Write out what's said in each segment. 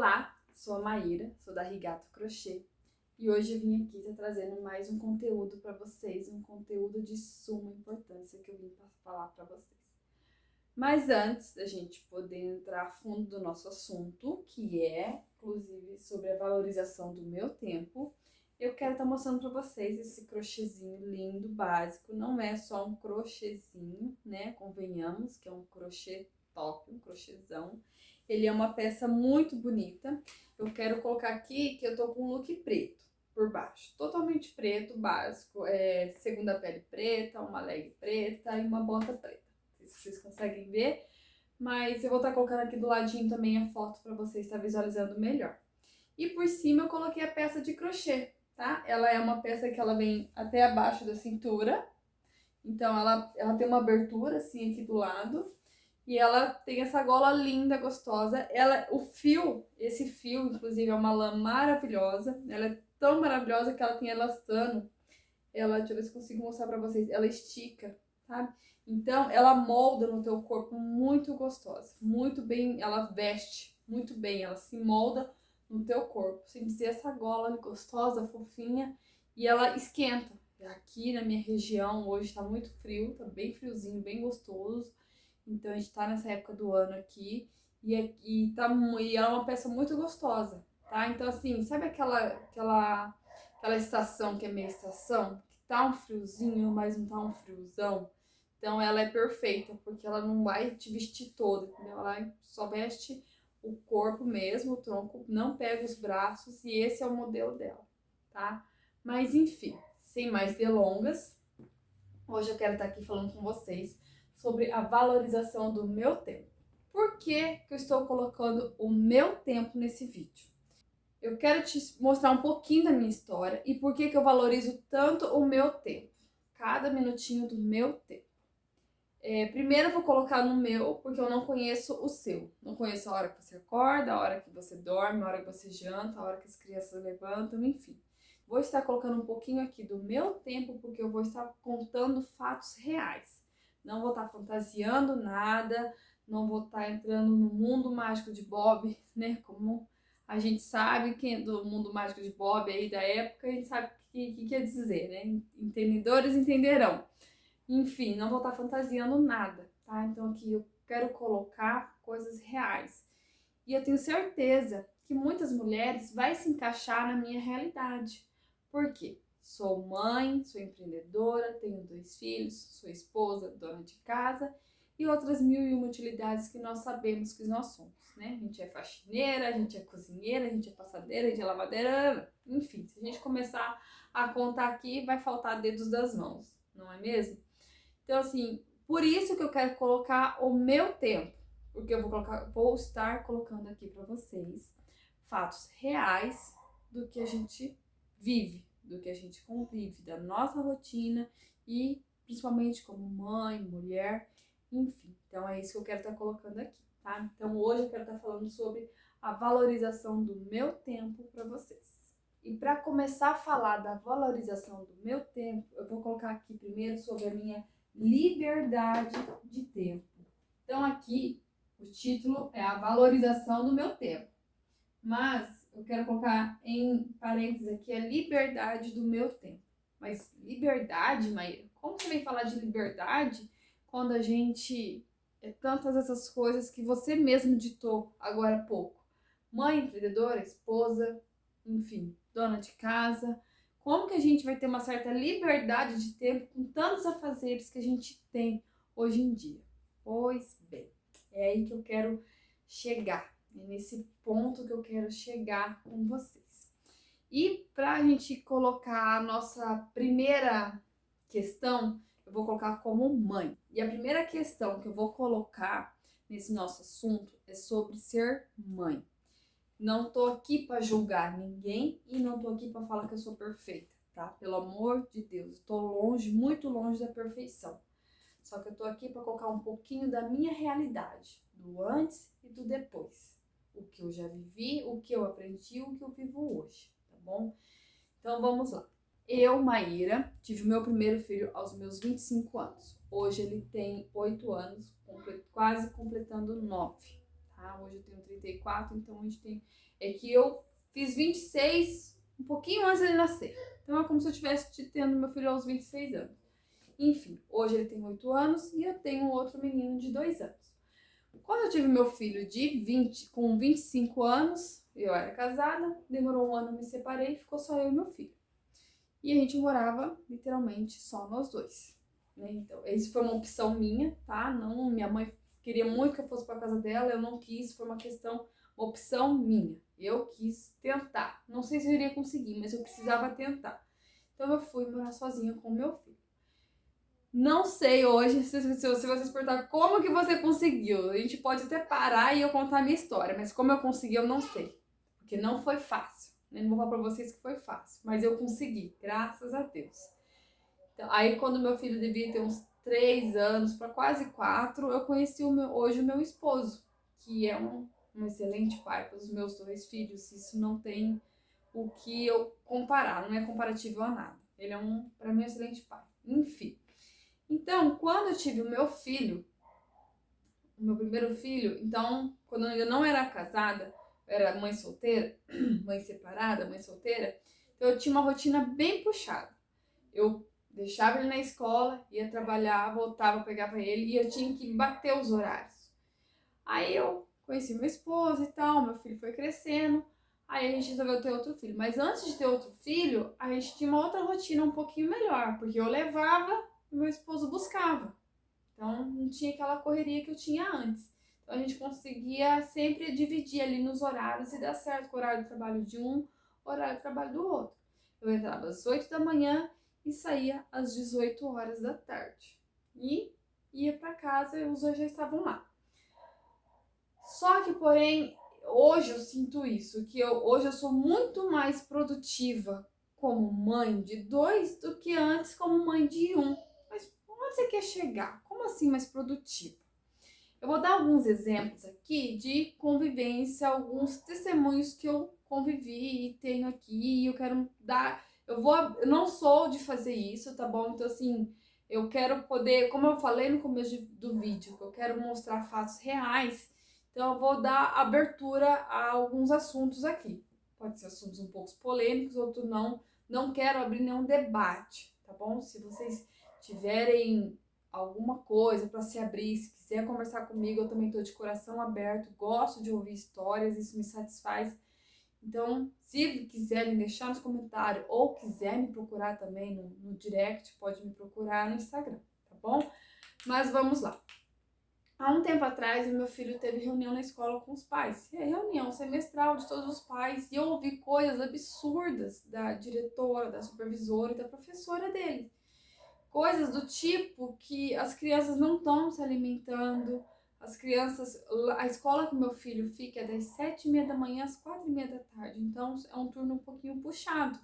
Olá, sou a Maíra, sou da Rigato Crochê e hoje eu vim aqui trazendo mais um conteúdo para vocês, um conteúdo de suma importância que eu vim falar para vocês. Mas antes da gente poder entrar a fundo do nosso assunto, que é, inclusive, sobre a valorização do meu tempo, eu quero estar mostrando para vocês esse crochêzinho lindo, básico. Não é só um crochêzinho, né? Convenhamos que é um crochê top, um crochêzão. Ele é uma peça muito bonita. Eu quero colocar aqui que eu tô com um look preto por baixo. Totalmente preto, básico. Segunda pele preta, uma leg preta e uma bota preta. Não sei se vocês conseguem ver, mas eu vou estar colocando aqui do ladinho também a foto para vocês estar visualizando melhor. E por cima eu coloquei a peça de crochê, tá? Ela é uma peça que ela vem até abaixo da cintura. Então ela tem uma abertura assim aqui do lado. E ela tem essa gola linda, gostosa. Esse fio, inclusive, é uma lã maravilhosa. Ela é tão maravilhosa que ela tem elastano. Deixa eu ver se consigo mostrar pra vocês. Ela estica, sabe? Então, ela molda no teu corpo muito gostosa. Muito bem, ela veste muito bem. Ela se molda no teu corpo. Sem dizer, essa gola gostosa, fofinha. E ela esquenta. Aqui na minha região, hoje tá muito frio. Tá bem friozinho, bem gostoso. Então a gente tá nessa época do ano aqui e é uma peça muito gostosa, tá? Então assim, sabe aquela estação que é meia estação? Que tá um friozinho, mas não tá um friozão? Então ela é perfeita, porque ela não vai te vestir toda, entendeu? Ela só veste o corpo mesmo, o tronco, não pega os braços e esse é o modelo dela, tá? Mas enfim, sem mais delongas, hoje eu quero estar aqui falando com vocês sobre a valorização do meu tempo. Por que eu estou colocando o meu tempo nesse vídeo? Eu quero te mostrar um pouquinho da minha história e por que eu valorizo tanto o meu tempo, cada minutinho do meu tempo. Primeiro eu vou colocar no meu, porque eu não conheço o seu. Não conheço a hora que você acorda, a hora que você dorme, a hora que você janta, a hora que as crianças levantam, enfim. Vou estar colocando um pouquinho aqui do meu tempo, porque eu vou estar contando fatos reais. Não vou estar fantasiando nada, não vou estar entrando no mundo mágico de Bob, né? Como a gente sabe que do mundo mágico de Bob aí da época, a gente sabe o que quer dizer, né? Entendedores entenderão. Enfim, não vou estar fantasiando nada, tá? Então aqui eu quero colocar coisas reais. E eu tenho certeza que muitas mulheres vai se encaixar na minha realidade. Por quê? Sou mãe, sou empreendedora, tenho 2 filhos, sou esposa, dona de casa e outras 1001 utilidades que nós sabemos que nós somos, né? A gente é faxineira, a gente é cozinheira, a gente é passadeira, a gente é lavadeira, enfim, se a gente começar a contar aqui, vai faltar dedos das mãos, não é mesmo? Então, assim, por isso que eu quero colocar o meu tempo, porque eu vou estar colocando aqui para vocês fatos reais do que a gente vive, do que a gente convive, da nossa rotina e principalmente como mãe, mulher, enfim. Então é isso que eu quero estar colocando aqui, tá? Então hoje eu quero estar falando sobre a valorização do meu tempo para vocês. E para começar a falar da valorização do meu tempo, eu vou colocar aqui primeiro sobre a minha liberdade de tempo. Então aqui o título é a valorização do meu tempo, mas eu quero colocar em parênteses aqui a liberdade do meu tempo. Mas liberdade, Maíra? Como você vem falar de liberdade quando a gente tantas essas coisas que você mesmo ditou agora há pouco? Mãe, empreendedora, esposa, enfim, dona de casa. Como que a gente vai ter uma certa liberdade de tempo com tantos afazeres que a gente tem hoje em dia? Pois bem, é aí que eu quero chegar, é nesse ponto que eu quero chegar com vocês. E para a gente colocar a nossa primeira questão, eu vou colocar como mãe. E a primeira questão que eu vou colocar nesse nosso assunto é sobre ser mãe. Não tô aqui para julgar ninguém e não tô aqui para falar que eu sou perfeita, tá? Pelo amor de Deus, eu tô longe, muito longe da perfeição. Só que eu tô aqui para colocar um pouquinho da minha realidade, do antes e do depois. O que eu já vivi, o que eu aprendi, o que eu vivo hoje, tá bom? Então vamos lá. Eu, Maíra, tive o meu primeiro filho aos meus 25 anos. Hoje ele tem 8 anos, quase completando 9. tá? Hoje eu tenho 34, então a gente tem... É que eu fiz 26 um pouquinho antes dele nascer. Então é como se eu estivesse tendo meu filho aos 26 anos. Enfim, hoje ele tem 8 anos e eu tenho outro menino de 2 anos. Quando eu tive meu filho com 25 anos, eu era casada, demorou um ano, eu me separei, ficou só eu e meu filho. E a gente morava, literalmente, só nós dois, né? Então, isso foi uma opção minha, tá? Não, minha mãe queria muito que eu fosse para casa dela, eu não quis, foi uma opção minha. Eu quis tentar. Não sei se eu iria conseguir, mas eu precisava tentar. Então, eu fui morar sozinha com meu filho. Não sei hoje, se vocês perguntar como que você conseguiu. A gente pode até parar e eu contar a minha história, mas como eu consegui, eu não sei. Porque não foi fácil. Eu não vou falar pra vocês que foi fácil, mas eu consegui, graças a Deus. Então, aí quando meu filho devia ter uns 3 anos, para quase 4, eu conheci hoje o meu esposo, que é um excelente pai para os meus 2 filhos. Isso não tem o que eu comparar, não é comparativo a nada. Ele é para mim, um excelente pai. Enfim. Então, quando eu tive o meu primeiro filho, então, quando eu ainda não era casada, eu era mãe solteira, mãe separada, mãe solteira, então eu tinha uma rotina bem puxada. Eu deixava ele na escola, ia trabalhar, voltava, pegava ele e eu tinha que bater os horários. Aí eu conheci meu esposo e tal, meu filho foi crescendo, aí a gente resolveu ter outro filho. Mas antes de ter outro filho, a gente tinha uma outra rotina um pouquinho melhor, porque eu levava e meu esposo buscava. Então não tinha aquela correria que eu tinha antes. Então a gente conseguia sempre dividir ali nos horários e dar certo com o horário de trabalho de um, o horário de trabalho do outro. Eu entrava às 8 da manhã e saía às 18 horas da tarde. E ia para casa e os dois já estavam lá. Só que, porém, hoje eu sinto isso, que hoje eu sou muito mais produtiva como mãe de 2 do que antes como mãe de 1. Mas onde você quer chegar? Como assim mais produtiva? Eu vou dar alguns exemplos aqui de convivência, alguns testemunhos que eu convivi e tenho aqui, e eu quero dar... Eu não sou de fazer isso, tá bom? Então, assim, eu quero poder, como eu falei no começo do vídeo, que eu quero mostrar fatos reais, então eu vou dar abertura a alguns assuntos aqui. Pode ser assuntos um pouco polêmicos, outros não. Não quero abrir nenhum debate, tá bom? Se vocês tiverem alguma coisa para se abrir, se quiser conversar comigo, eu também estou de coração aberto, gosto de ouvir histórias, isso me satisfaz. Então, se quiserem deixar nos comentários ou quiser me procurar também no direct, pode me procurar no Instagram, tá bom? Mas vamos lá. Há um tempo atrás, o meu filho teve reunião na escola com os pais. É reunião semestral de todos os pais. E eu ouvi coisas absurdas da diretora, da supervisora e da professora dele. Coisas do tipo que as crianças não estão se alimentando, as crianças... A escola que meu filho fica é das 7h30 da manhã às 4h30 da tarde, então é um turno um pouquinho puxado.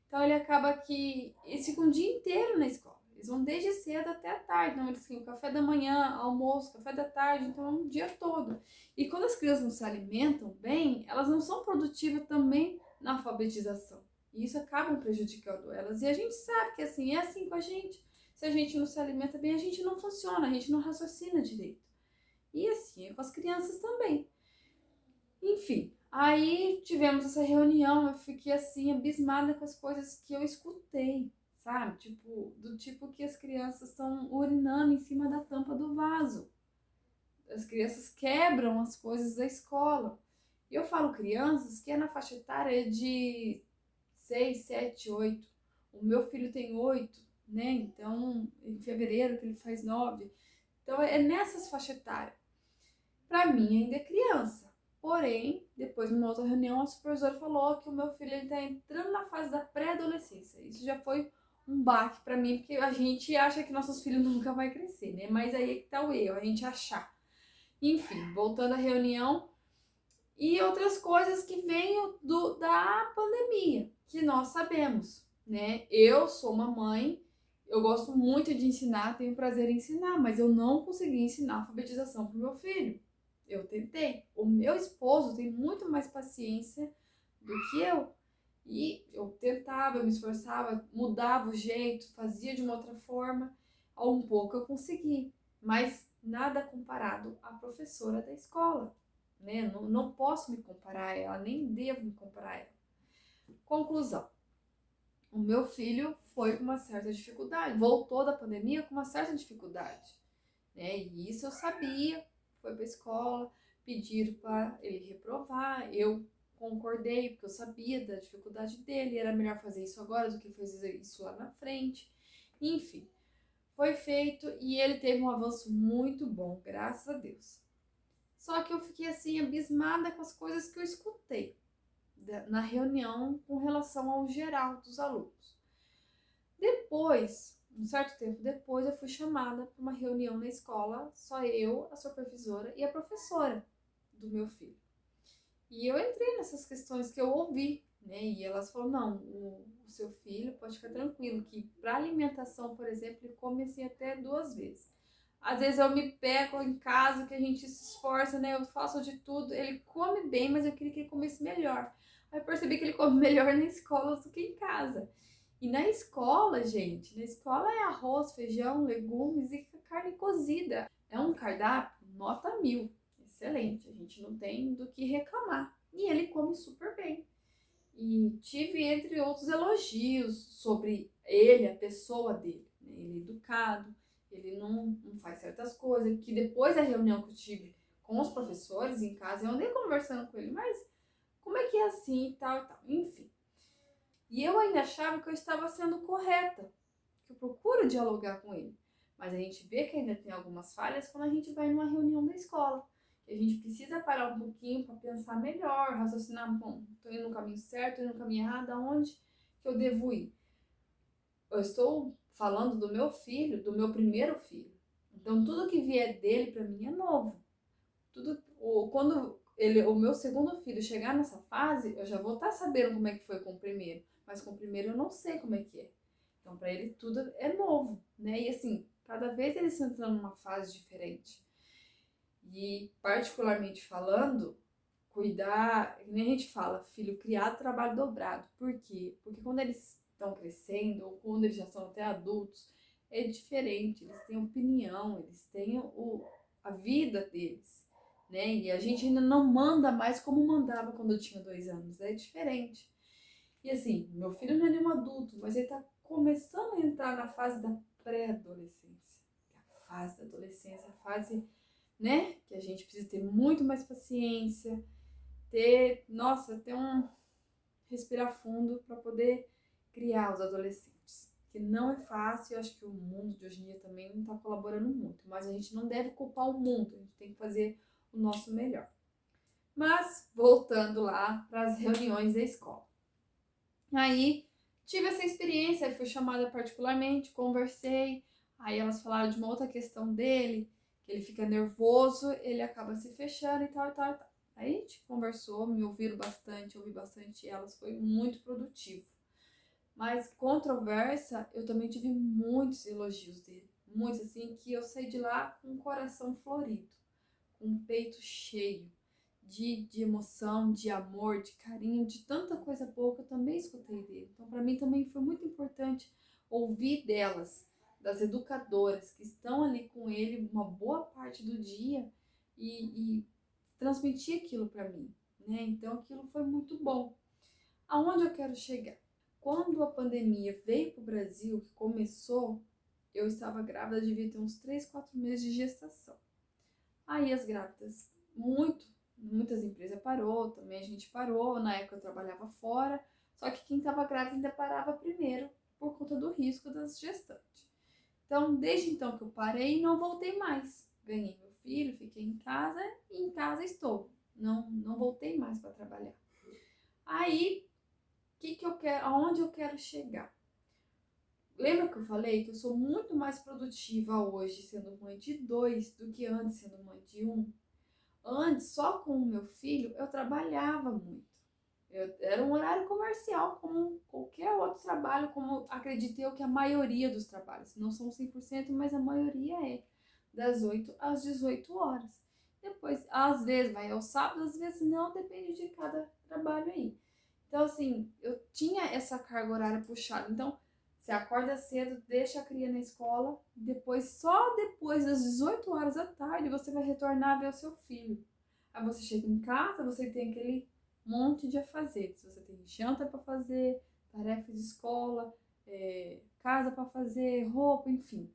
Então ele acaba que... Eles ficam o dia inteiro na escola, eles vão desde cedo até a tarde, então eles têm o café da manhã, almoço, café da tarde, então é um dia todo. E quando as crianças não se alimentam bem, elas não são produtivas também na alfabetização. E isso acaba prejudicando elas. E a gente sabe que assim, é assim com a gente. Se a gente não se alimenta bem, a gente não funciona, a gente não raciocina direito. E assim é com as crianças também. Enfim, aí tivemos essa reunião, eu fiquei assim, abismada com as coisas que eu escutei, sabe? Do tipo que as crianças estão urinando em cima da tampa do vaso. As crianças quebram as coisas da escola. E eu falo crianças que é na faixa etária de 6, 7, 8. O meu filho tem 8. Né? Então, em fevereiro que ele faz 9. Então, é nessas faixas etárias. Para mim, ainda é criança. Porém, depois, numa outra reunião, a supervisora falou que o meu filho está entrando na fase da pré-adolescência. Isso já foi um baque para mim, porque a gente acha que nossos filhos nunca vão crescer, né? Mas aí é que tá o erro, a gente achar. Enfim, voltando à reunião e outras coisas que vêm da pandemia, que nós sabemos, né? Eu sou uma mãe... Eu gosto muito de ensinar, tenho prazer em ensinar, mas eu não consegui ensinar alfabetização para o meu filho. Eu tentei. O meu esposo tem muito mais paciência do que eu. E eu tentava, eu me esforçava, mudava o jeito, fazia de uma outra forma. Um pouco eu consegui, mas nada comparado à professora da escola. né? Não posso me comparar a ela, nem devo me comparar a ela. Conclusão. O meu filho foi com uma certa dificuldade, voltou da pandemia com uma certa dificuldade, né? E isso eu sabia, foi para a escola, pediram para ele reprovar, eu concordei, porque eu sabia da dificuldade dele, era melhor fazer isso agora do que fazer isso lá na frente. Enfim, foi feito e ele teve um avanço muito bom, graças a Deus. Só que eu fiquei assim, abismada com as coisas que eu escutei na reunião com relação ao geral dos alunos. Depois, um certo tempo depois, eu fui chamada para uma reunião na escola, só eu, a supervisora e a professora do meu filho. E eu entrei nessas questões que eu ouvi, né? E elas falaram, não, o seu filho pode ficar tranquilo, que para alimentação, por exemplo, ele come assim até 2 vezes. Às vezes eu me pego em casa, que a gente se esforça, né? Eu faço de tudo. Ele come bem, mas eu queria que ele comesse melhor. Aí eu percebi que ele come melhor na escola do que em casa. E na escola, gente, na escola é arroz, feijão, legumes e carne cozida. É um cardápio nota 1000. Excelente, a gente não tem do que reclamar. E ele come super bem. E tive, entre outros, elogios sobre ele, a pessoa dele. Né? Ele é educado, ele não faz certas coisas. Que depois da reunião que eu tive com os professores em casa, eu andei conversando com ele, mas como é que é assim e tal e tal. Enfim. E eu ainda achava que eu estava sendo correta, que eu procuro dialogar com ele. Mas a gente vê que ainda tem algumas falhas quando a gente vai numa reunião da escola. Que a gente precisa parar um pouquinho para pensar melhor, raciocinar, bom, estou indo no caminho certo, estou indo no caminho errado, aonde que eu devo ir? Eu estou falando do meu filho, do meu primeiro filho. Então tudo que vier dele para mim é novo. Quando o meu segundo filho chegar nessa fase, eu já vou estar sabendo como é que foi com o primeiro. Mas com o primeiro eu não sei como é que é. Então, para ele tudo é novo, né? E assim, cada vez ele se entrando numa fase diferente. E, particularmente falando, cuidar, nem a gente fala, filho criado, trabalho dobrado. Por quê? Porque quando eles estão crescendo, ou quando eles já são até adultos, é diferente. Eles têm opinião, eles têm a vida deles, né? E a gente ainda não manda mais como mandava quando eu tinha 2 anos. É diferente. E assim, meu filho não é nenhum adulto, mas ele tá começando a entrar na fase da pré-adolescência. A fase da adolescência, a fase, né, que a gente precisa ter muito mais paciência, ter respirar fundo para poder criar os adolescentes. Que não é fácil, eu acho que o mundo de hoje em dia também não está colaborando muito, mas a gente não deve culpar o mundo, a gente tem que fazer o nosso melhor. Mas, voltando lá para as reuniões da escola. Aí tive essa experiência, fui chamada particularmente, conversei, aí elas falaram de uma outra questão dele, que ele fica nervoso, ele acaba se fechando e tal, e tal, e tal. Aí a gente conversou, me ouviram bastante, ouvi bastante elas, foi muito produtivo. Mas controversa, eu também tive muitos elogios dele, muitos assim, que eu saí de lá com o coração florido, com o peito cheio de emoção, de amor, de carinho, de tanta coisa boa que eu também escutei dele. Então, para mim também foi muito importante ouvir delas, das educadoras que estão ali com ele uma boa parte do dia e transmitir aquilo para mim, né? Então, aquilo foi muito bom. Aonde eu quero chegar? Quando a pandemia veio para o Brasil, que começou, eu estava grávida, devia ter uns 3, 4 meses de gestação. Aí as grávidas, muitas empresas parou, também a gente parou, na época eu trabalhava fora, só que quem estava grávida ainda parava primeiro, por conta do risco das gestantes. Então, desde então que eu parei, não voltei mais. Ganhei meu filho, fiquei em casa e em casa estou. Não voltei mais para trabalhar. Aí, que eu quero, aonde eu quero chegar? Lembra que eu falei que eu sou muito mais produtiva hoje sendo mãe de 2 do que antes sendo mãe de 1? Antes, só com o meu filho, eu trabalhava muito. Era um horário comercial, como qualquer outro trabalho, como acredito eu que a maioria dos trabalhos, não são 100%, mas a maioria é das 8 às 18 horas. Depois, às vezes vai ao sábado, às vezes não, depende de cada trabalho aí. Então, assim, eu tinha essa carga horária puxada. Então, você acorda cedo, deixa a cria na escola, só depois das 18 horas da tarde, você vai retornar a ver o seu filho. Aí você chega em casa, você tem aquele monte de afazeres. Você tem janta para fazer, tarefas de escola, casa para fazer, roupa, enfim.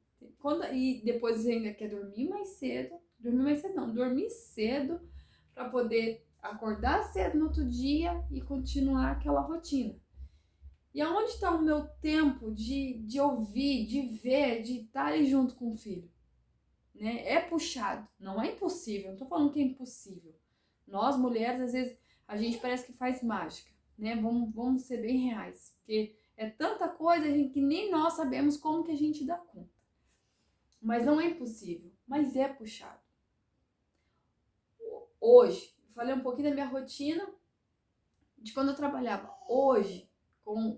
E depois você ainda quer dormir mais cedo. Dormir cedo para poder acordar cedo no outro dia e continuar aquela rotina. E aonde está o meu tempo de ouvir, de ver, de estar ali junto com o filho? Né? É puxado, não é impossível, não tô falando que é impossível. Nós, mulheres, às vezes, a gente parece que faz mágica, né? Vamos ser bem reais, porque é tanta coisa que nem nós sabemos como que a gente dá conta. Mas não é impossível, mas é puxado. Hoje, falei um pouquinho da minha rotina de quando eu trabalhava. Hoje,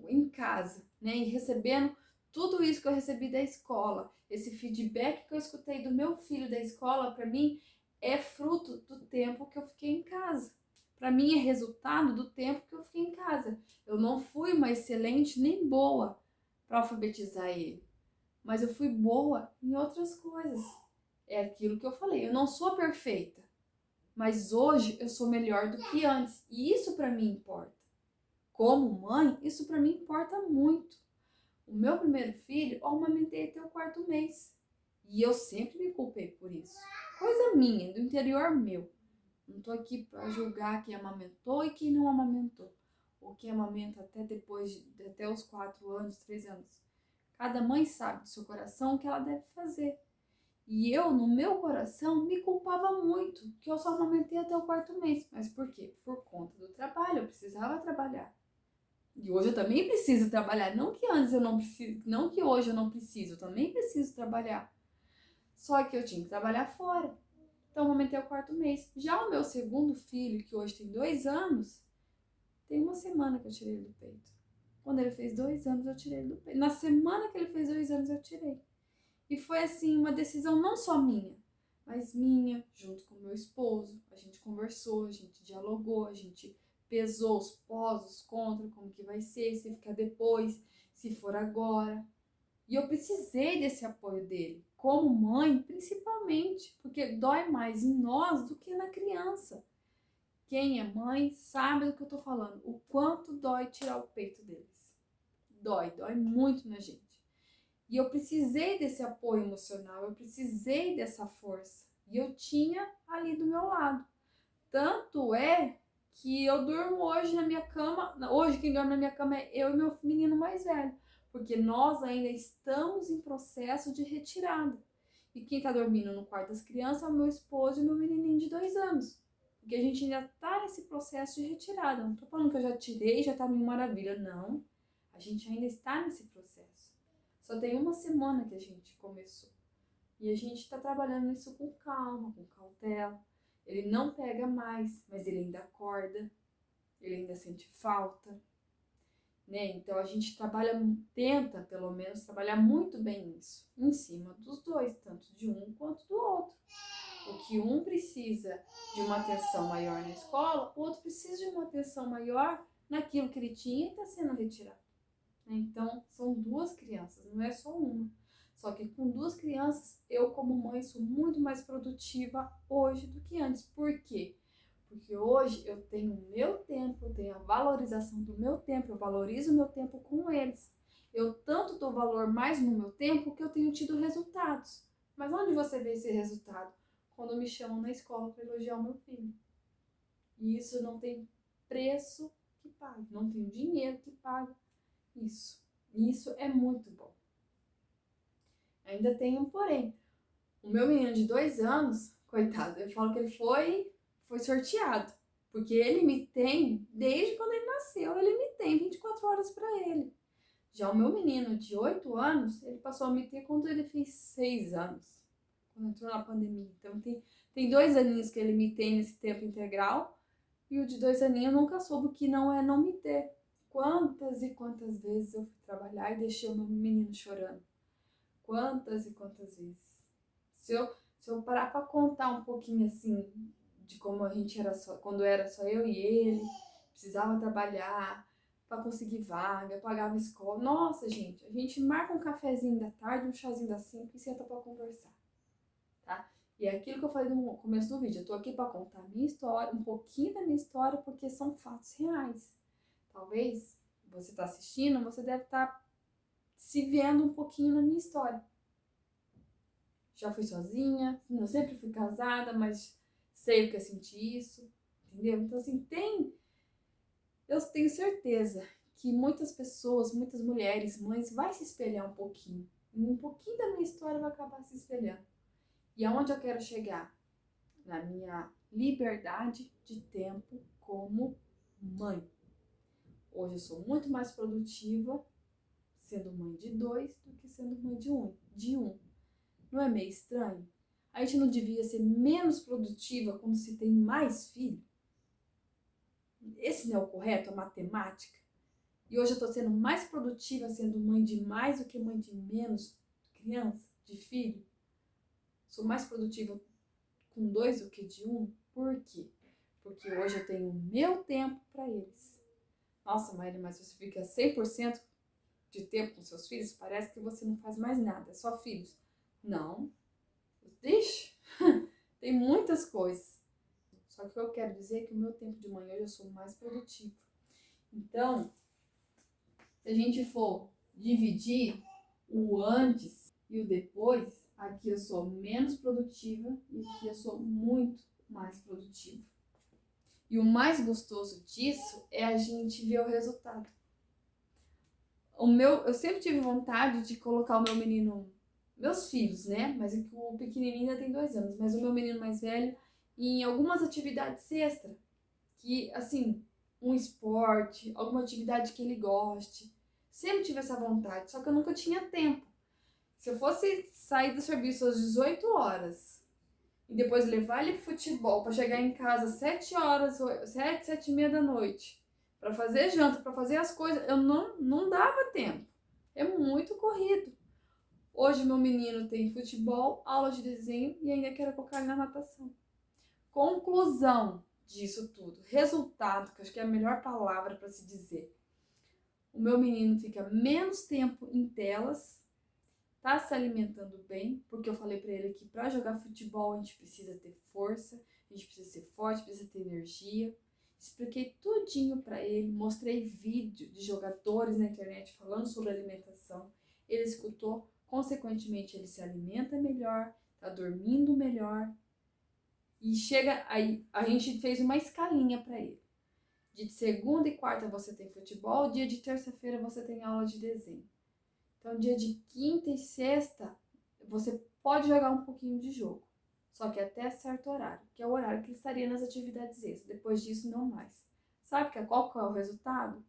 em casa, né? E recebendo tudo isso que eu recebi da escola, esse feedback que eu escutei do meu filho da escola, para mim é fruto do tempo que eu fiquei em casa. Para mim é resultado do tempo que eu fiquei em casa. Eu não fui uma excelente nem boa para alfabetizar ele, mas eu fui boa em outras coisas. É aquilo que eu falei, eu não sou perfeita, mas hoje eu sou melhor do que antes, e isso para mim importa. Como mãe, isso para mim importa muito. O meu primeiro filho, eu amamentei até o 4º mês. E eu sempre me culpei por isso. Coisa minha, do interior meu. Não tô aqui para julgar quem amamentou e quem não amamentou. Ou quem amamenta até os 4 anos, 3 anos. Cada mãe sabe do seu coração o que ela deve fazer. E eu, no meu coração, me culpava muito, que eu só amamentei até o 4º mês. Mas por quê? Por conta do trabalho, eu precisava trabalhar. E hoje eu também preciso trabalhar. Não que antes eu não preciso, não que hoje eu não preciso, eu também preciso trabalhar. Só que eu tinha que trabalhar fora. Então eu aumentei o 4º mês. Já o meu segundo filho, que hoje tem 2 anos, tem uma semana que eu tirei ele do peito. Quando ele fez 2 anos, eu tirei ele do peito. Na semana que ele fez 2 anos, eu tirei. E foi assim, uma decisão não só minha, mas minha, junto com meu esposo. A gente conversou, a gente dialogou, a gente pesou os pós, os contras, como que vai ser, se ficar depois, se for agora. E eu precisei desse apoio dele, como mãe, principalmente, porque dói mais em nós do que na criança. Quem é mãe sabe do que eu tô falando, o quanto dói tirar o peito deles. Dói muito na gente. E eu precisei desse apoio emocional, eu precisei dessa força. E eu tinha ali do meu lado. Tanto é que eu durmo hoje na minha cama. Hoje quem dorme na minha cama é eu e meu menino mais velho. Porque nós ainda estamos em processo de retirada. E quem tá dormindo no quarto das crianças é o meu esposo e meu menininho de 2 anos. Porque a gente ainda tá nesse processo de retirada. Não tô falando que eu já tirei, já tá mil maravilha. Não. A gente ainda está nesse processo. Só tem uma semana que a gente começou. E a gente está trabalhando isso com calma, com cautela. Ele não pega mais, mas ele ainda acorda, ele ainda sente falta, né? Então a gente tenta pelo menos trabalhar muito bem isso, em cima dos dois, tanto de um quanto do outro. O que um precisa de uma atenção maior na escola, o outro precisa de uma atenção maior naquilo que ele tinha e está sendo retirado. Então, são 2 crianças, não é só uma. Só que com 2 crianças, eu como mãe sou muito mais produtiva hoje do que antes. Por quê? Porque hoje eu tenho o meu tempo, eu tenho a valorização do meu tempo, eu valorizo o meu tempo com eles. Eu tanto dou valor mais no meu tempo que eu tenho tido resultados. Mas onde você vê esse resultado? Quando me chamam na escola para elogiar o meu filho. E isso não tem preço que pague, não tem dinheiro que pague. Isso é muito bom. Ainda tem um porém. O meu menino de 2 anos, coitado, eu falo que ele foi sorteado. Porque ele me tem, desde quando ele nasceu, ele me tem 24 horas para ele. Já o meu menino de 8 anos, ele passou a me ter quando ele fez 6 anos. Quando entrou na pandemia. Então tem 2 aninhos que ele me tem nesse tempo integral. E o de 2 aninhos nunca soube o que não é não me ter. Quantas e quantas vezes eu fui trabalhar e deixei o meu menino chorando? Quantas e quantas vezes? Se eu parar para contar um pouquinho assim de como a gente era só, quando era só eu e ele, precisava trabalhar para conseguir vaga, pagava escola. Nossa, gente, a gente marca um cafezinho da tarde, um chazinho das 5 e senta para conversar, tá? E é aquilo que eu falei no começo do vídeo. Eu tô aqui para contar a minha história, um pouquinho da minha história, porque são fatos reais. Talvez você tá assistindo, você deve estar se vendo um pouquinho na minha história. Já fui sozinha, não sempre fui casada, mas sei o que é sentir isso, entendeu? Então, assim, eu tenho certeza que muitas pessoas, muitas mulheres, mães, vai se espelhar um pouquinho. E um pouquinho da minha história vai acabar se espelhando. E aonde eu quero chegar? Na minha liberdade de tempo como mãe. Hoje eu sou muito mais produtiva sendo mãe de 2 do que sendo mãe de um. Não é meio estranho? A gente não devia ser menos produtiva quando se tem mais filho? Esse não é o correto, a matemática? E hoje eu estou sendo mais produtiva sendo mãe de mais do que mãe de menos criança, de filho? Sou mais produtiva com 2 do que de um? Por quê? Porque hoje eu tenho o meu tempo para eles. Nossa, Maíra, mas você fica 100% de tempo com seus filhos? Parece que você não faz mais nada, é só filhos. Não. Ixi, tem muitas coisas. Só que eu quero dizer que o meu tempo de manhã eu sou mais produtiva. Então, se a gente for dividir o antes e o depois, aqui eu sou menos produtiva e aqui eu sou muito mais produtiva. E o mais gostoso disso é a gente ver o resultado. Eu sempre tive vontade de colocar o meu menino, meus filhos, né? Mas é que o pequenininho ainda tem 2 anos, mas o meu menino mais velho em algumas atividades extra, que assim, um esporte, alguma atividade que ele goste. Sempre tive essa vontade, só que eu nunca tinha tempo. Se eu fosse sair do serviço às 18 horas e depois levar ele pro futebol para chegar em casa às 7 horas, 7 e meia da noite, para fazer janta, para fazer as coisas, eu não dava tempo. É muito corrido. Hoje meu menino tem futebol, aula de desenho e ainda quero colocar ele na natação. Conclusão disso tudo, resultado, que eu acho que é a melhor palavra para se dizer. O meu menino fica menos tempo em telas, tá se alimentando bem, porque eu falei para ele que para jogar futebol a gente precisa ter força, a gente precisa ser forte, precisa ter energia. Expliquei tudinho para ele, mostrei vídeo de jogadores na internet falando sobre alimentação. Ele escutou, consequentemente ele se alimenta melhor, tá dormindo melhor. E chega aí, a gente fez uma escalinha para ele. De segunda e quarta você tem futebol, dia de terça-feira você tem aula de desenho. Então, dia de quinta e sexta, você pode jogar um pouquinho de jogo. Só que até certo horário, que é o horário que ele estaria nas atividades extras. Depois disso, não mais. Sabe qual que é o resultado?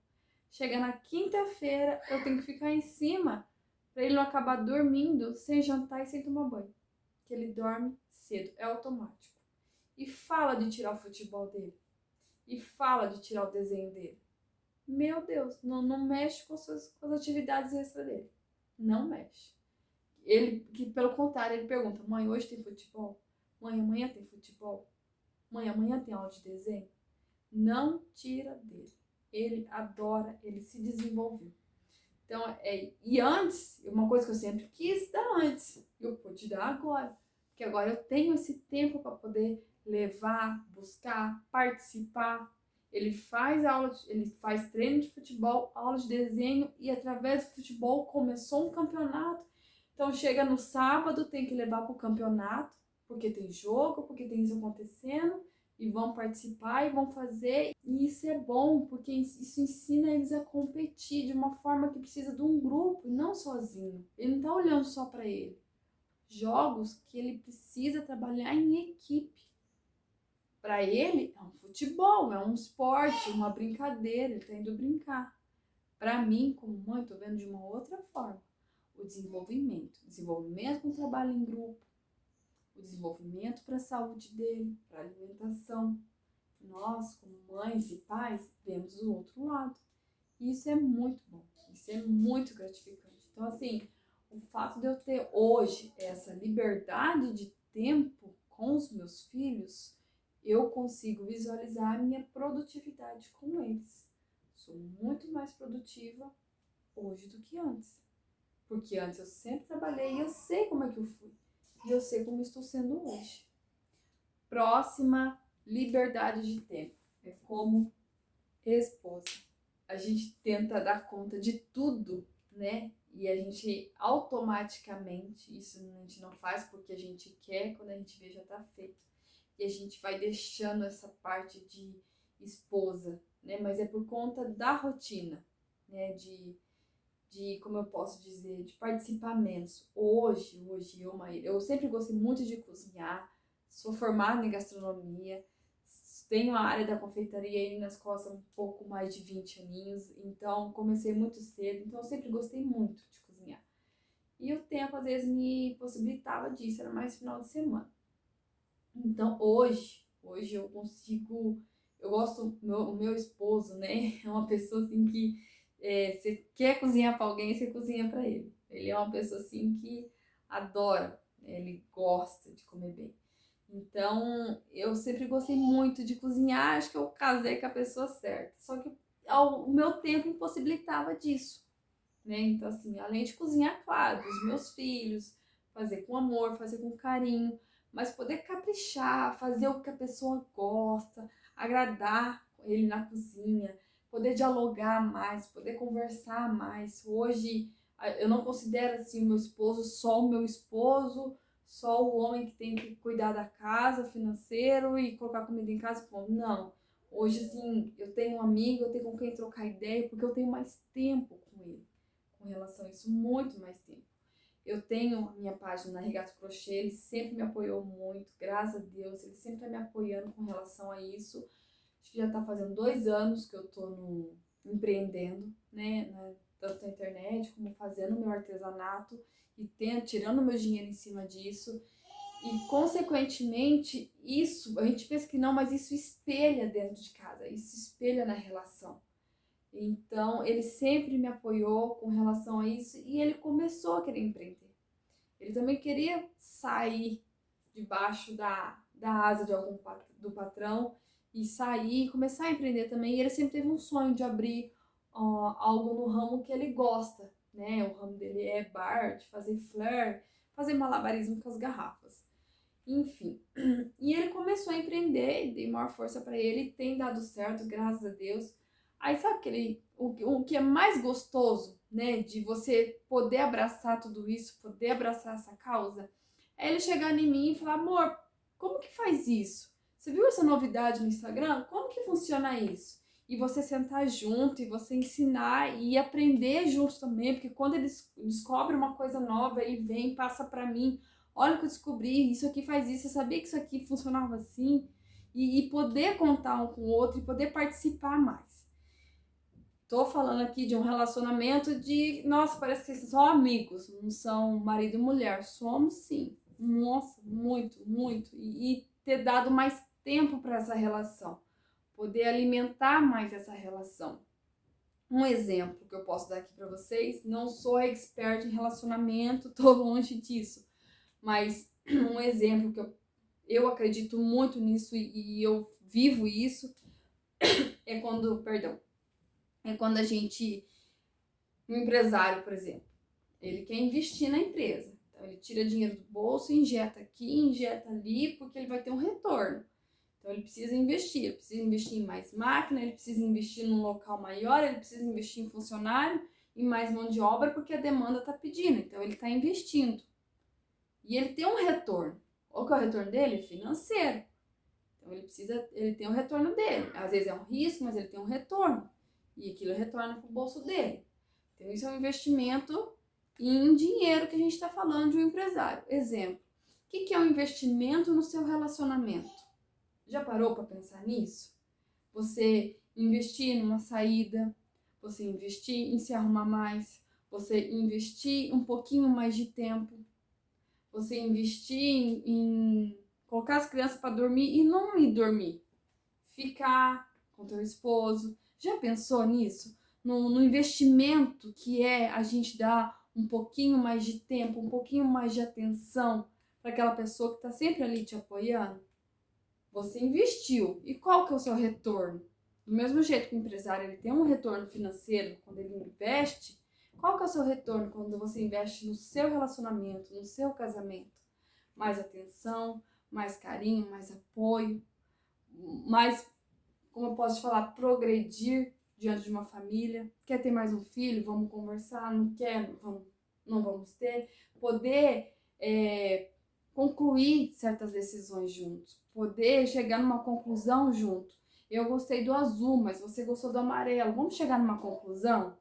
Chega na quinta-feira, eu tenho que ficar em cima para ele não acabar dormindo sem jantar e sem tomar banho. Que ele dorme cedo, é automático. E fala de tirar o futebol dele. E fala de tirar o desenho dele. Meu Deus, não mexe com as atividades extras dele. Não mexe. Ele, que pelo contrário, ele pergunta: mãe, hoje tem futebol? Mãe, amanhã tem futebol? Mãe, amanhã tem aula de desenho? Não tira dele. Ele adora, ele se desenvolveu. Então, e antes, uma coisa que eu sempre quis dar antes, eu pude dar agora. Porque agora eu tenho esse tempo para poder levar, buscar, participar. Ele faz ele faz treino de futebol, aula de desenho e através do futebol começou um campeonato. Então chega no sábado, tem que levar para o campeonato, porque tem jogo, porque tem isso acontecendo, e vão participar e vão fazer. E isso é bom, porque isso ensina eles a competir de uma forma que precisa de um grupo, e não sozinho. Ele não está olhando só para ele. Jogos que ele precisa trabalhar em equipe. Para ele é um futebol, é um esporte, uma brincadeira, ele está indo brincar. Para mim, como mãe, estou vendo de uma outra forma. O desenvolvimento com trabalho em grupo, o desenvolvimento para a saúde dele, para a alimentação. Nós, como mães e pais, vemos o outro lado. E isso é muito bom, isso é muito gratificante. Então, assim, o fato de eu ter hoje essa liberdade de tempo com os meus filhos, eu consigo visualizar a minha produtividade com eles. Sou muito mais produtiva hoje do que antes. Porque antes eu sempre trabalhei e eu sei como é que eu fui. e eu sei como estou sendo hoje. Próxima, liberdade de tempo. É como esposa. A gente tenta dar conta de tudo, né? E a gente automaticamente, isso a gente não faz porque a gente quer, quando a gente vê já tá feito. E a gente vai deixando essa parte de esposa, né? Mas é por conta da rotina, né? Como eu posso dizer, de participar menos. Hoje eu, Maíra, eu sempre gostei muito de cozinhar, sou formada em gastronomia, tenho a área da confeitaria aí nas costas um pouco mais de 20 aninhos, então comecei muito cedo, então eu sempre gostei muito de cozinhar. E o tempo às vezes me possibilitava disso, era mais final de semana. Então hoje eu consigo, eu gosto, o meu esposo, né, é uma pessoa assim que você quer cozinhar para alguém, você cozinha para ele. Ele é uma pessoa assim que adora, né, ele gosta de comer bem. Então, eu sempre gostei muito de cozinhar, acho que eu casei com a pessoa certa. Só que o meu tempo impossibilitava disso, né? Então, assim, além de cozinhar, claro, dos meus filhos, fazer com amor, fazer com carinho, mas poder caprichar, fazer o que a pessoa gosta, agradar ele na cozinha, poder dialogar mais, poder conversar mais. Hoje, eu não considero assim o meu esposo só o meu esposo, só o homem que tem que cuidar da casa, financeiro e colocar comida em casa. Pô, não. Hoje, assim, eu tenho um amigo, eu tenho com quem trocar ideia, porque eu tenho mais tempo com ele, com relação a isso, muito mais tempo. Eu tenho a minha página na Regato Crochê, ele sempre me apoiou muito, graças a Deus, ele sempre tá me apoiando com relação a isso. Acho que já tá fazendo 2 anos que eu tô empreendendo, né, tanto na internet como fazendo meu artesanato e tirando meu dinheiro em cima disso. E, consequentemente, isso, a gente pensa que não, mas isso espelha dentro de casa, isso espelha na relação. Então, ele sempre me apoiou com relação a isso e ele começou a querer empreender. Ele também queria sair debaixo da asa de do patrão e sair e começar a empreender também. E ele sempre teve um sonho de abrir algo no ramo que ele gosta, né? O ramo dele é bar, de fazer flare, fazer malabarismo com as garrafas. Enfim, e ele começou a empreender, dei maior força para ele, tem dado certo, graças a Deus. Aí sabe o que é mais gostoso, né, de você poder abraçar tudo isso, poder abraçar essa causa? É ele chegar em mim e falar, amor, como que faz isso? Você viu essa novidade no Instagram? Como que funciona isso? E você sentar junto e você ensinar e aprender junto também, porque quando ele descobre uma coisa nova, ele vem e passa para mim, olha o que eu descobri, isso aqui faz isso, eu sabia que isso aqui funcionava assim, e poder contar um com o outro e poder participar mais. Tô falando aqui de um relacionamento de, nossa, parece que são amigos, não são marido e mulher, somos sim, nossa, muito, muito, e ter dado mais tempo para essa relação, poder alimentar mais essa relação. Um exemplo que eu posso dar aqui para vocês, não sou expert em relacionamento, tô longe disso, mas um exemplo que eu acredito muito nisso e eu vivo isso é quando a gente, um empresário, por exemplo, ele quer investir na empresa. Então ele tira dinheiro do bolso, injeta aqui, injeta ali, porque ele vai ter um retorno. Então ele precisa investir em mais máquina, ele precisa investir num local maior, ele precisa investir em funcionário, em mais mão de obra, porque a demanda está pedindo. Então ele está investindo. E ele tem um retorno. Qual que é o retorno dele? Financeiro. Então ele tem um retorno dele. Às vezes é um risco, mas ele tem um retorno. E aquilo retorna para o bolso dele. Então isso é um investimento em dinheiro que a gente está falando de um empresário. Exemplo, o que é um investimento no seu relacionamento? Já parou para pensar nisso? Você investir numa saída, você investir em se arrumar mais, você investir um pouquinho mais de tempo, você investir em colocar as crianças para dormir e não ir dormir, ficar com teu esposo. Já pensou nisso? No investimento que é a gente dar um pouquinho mais de tempo, um pouquinho mais de atenção para aquela pessoa que está sempre ali te apoiando? Você investiu. E qual que é o seu retorno? Do mesmo jeito que o empresário ele tem um retorno financeiro quando ele investe, qual que é o seu retorno quando você investe no seu relacionamento, no seu casamento? mais atenção, mais carinho, mais apoio, mais, como eu posso falar, progredir diante de uma família. Quer ter mais um filho? Vamos conversar. Não quer? Não vamos ter. Poder concluir certas decisões juntos. Poder chegar numa conclusão junto. Eu gostei do azul, mas você gostou do amarelo. Vamos chegar numa conclusão?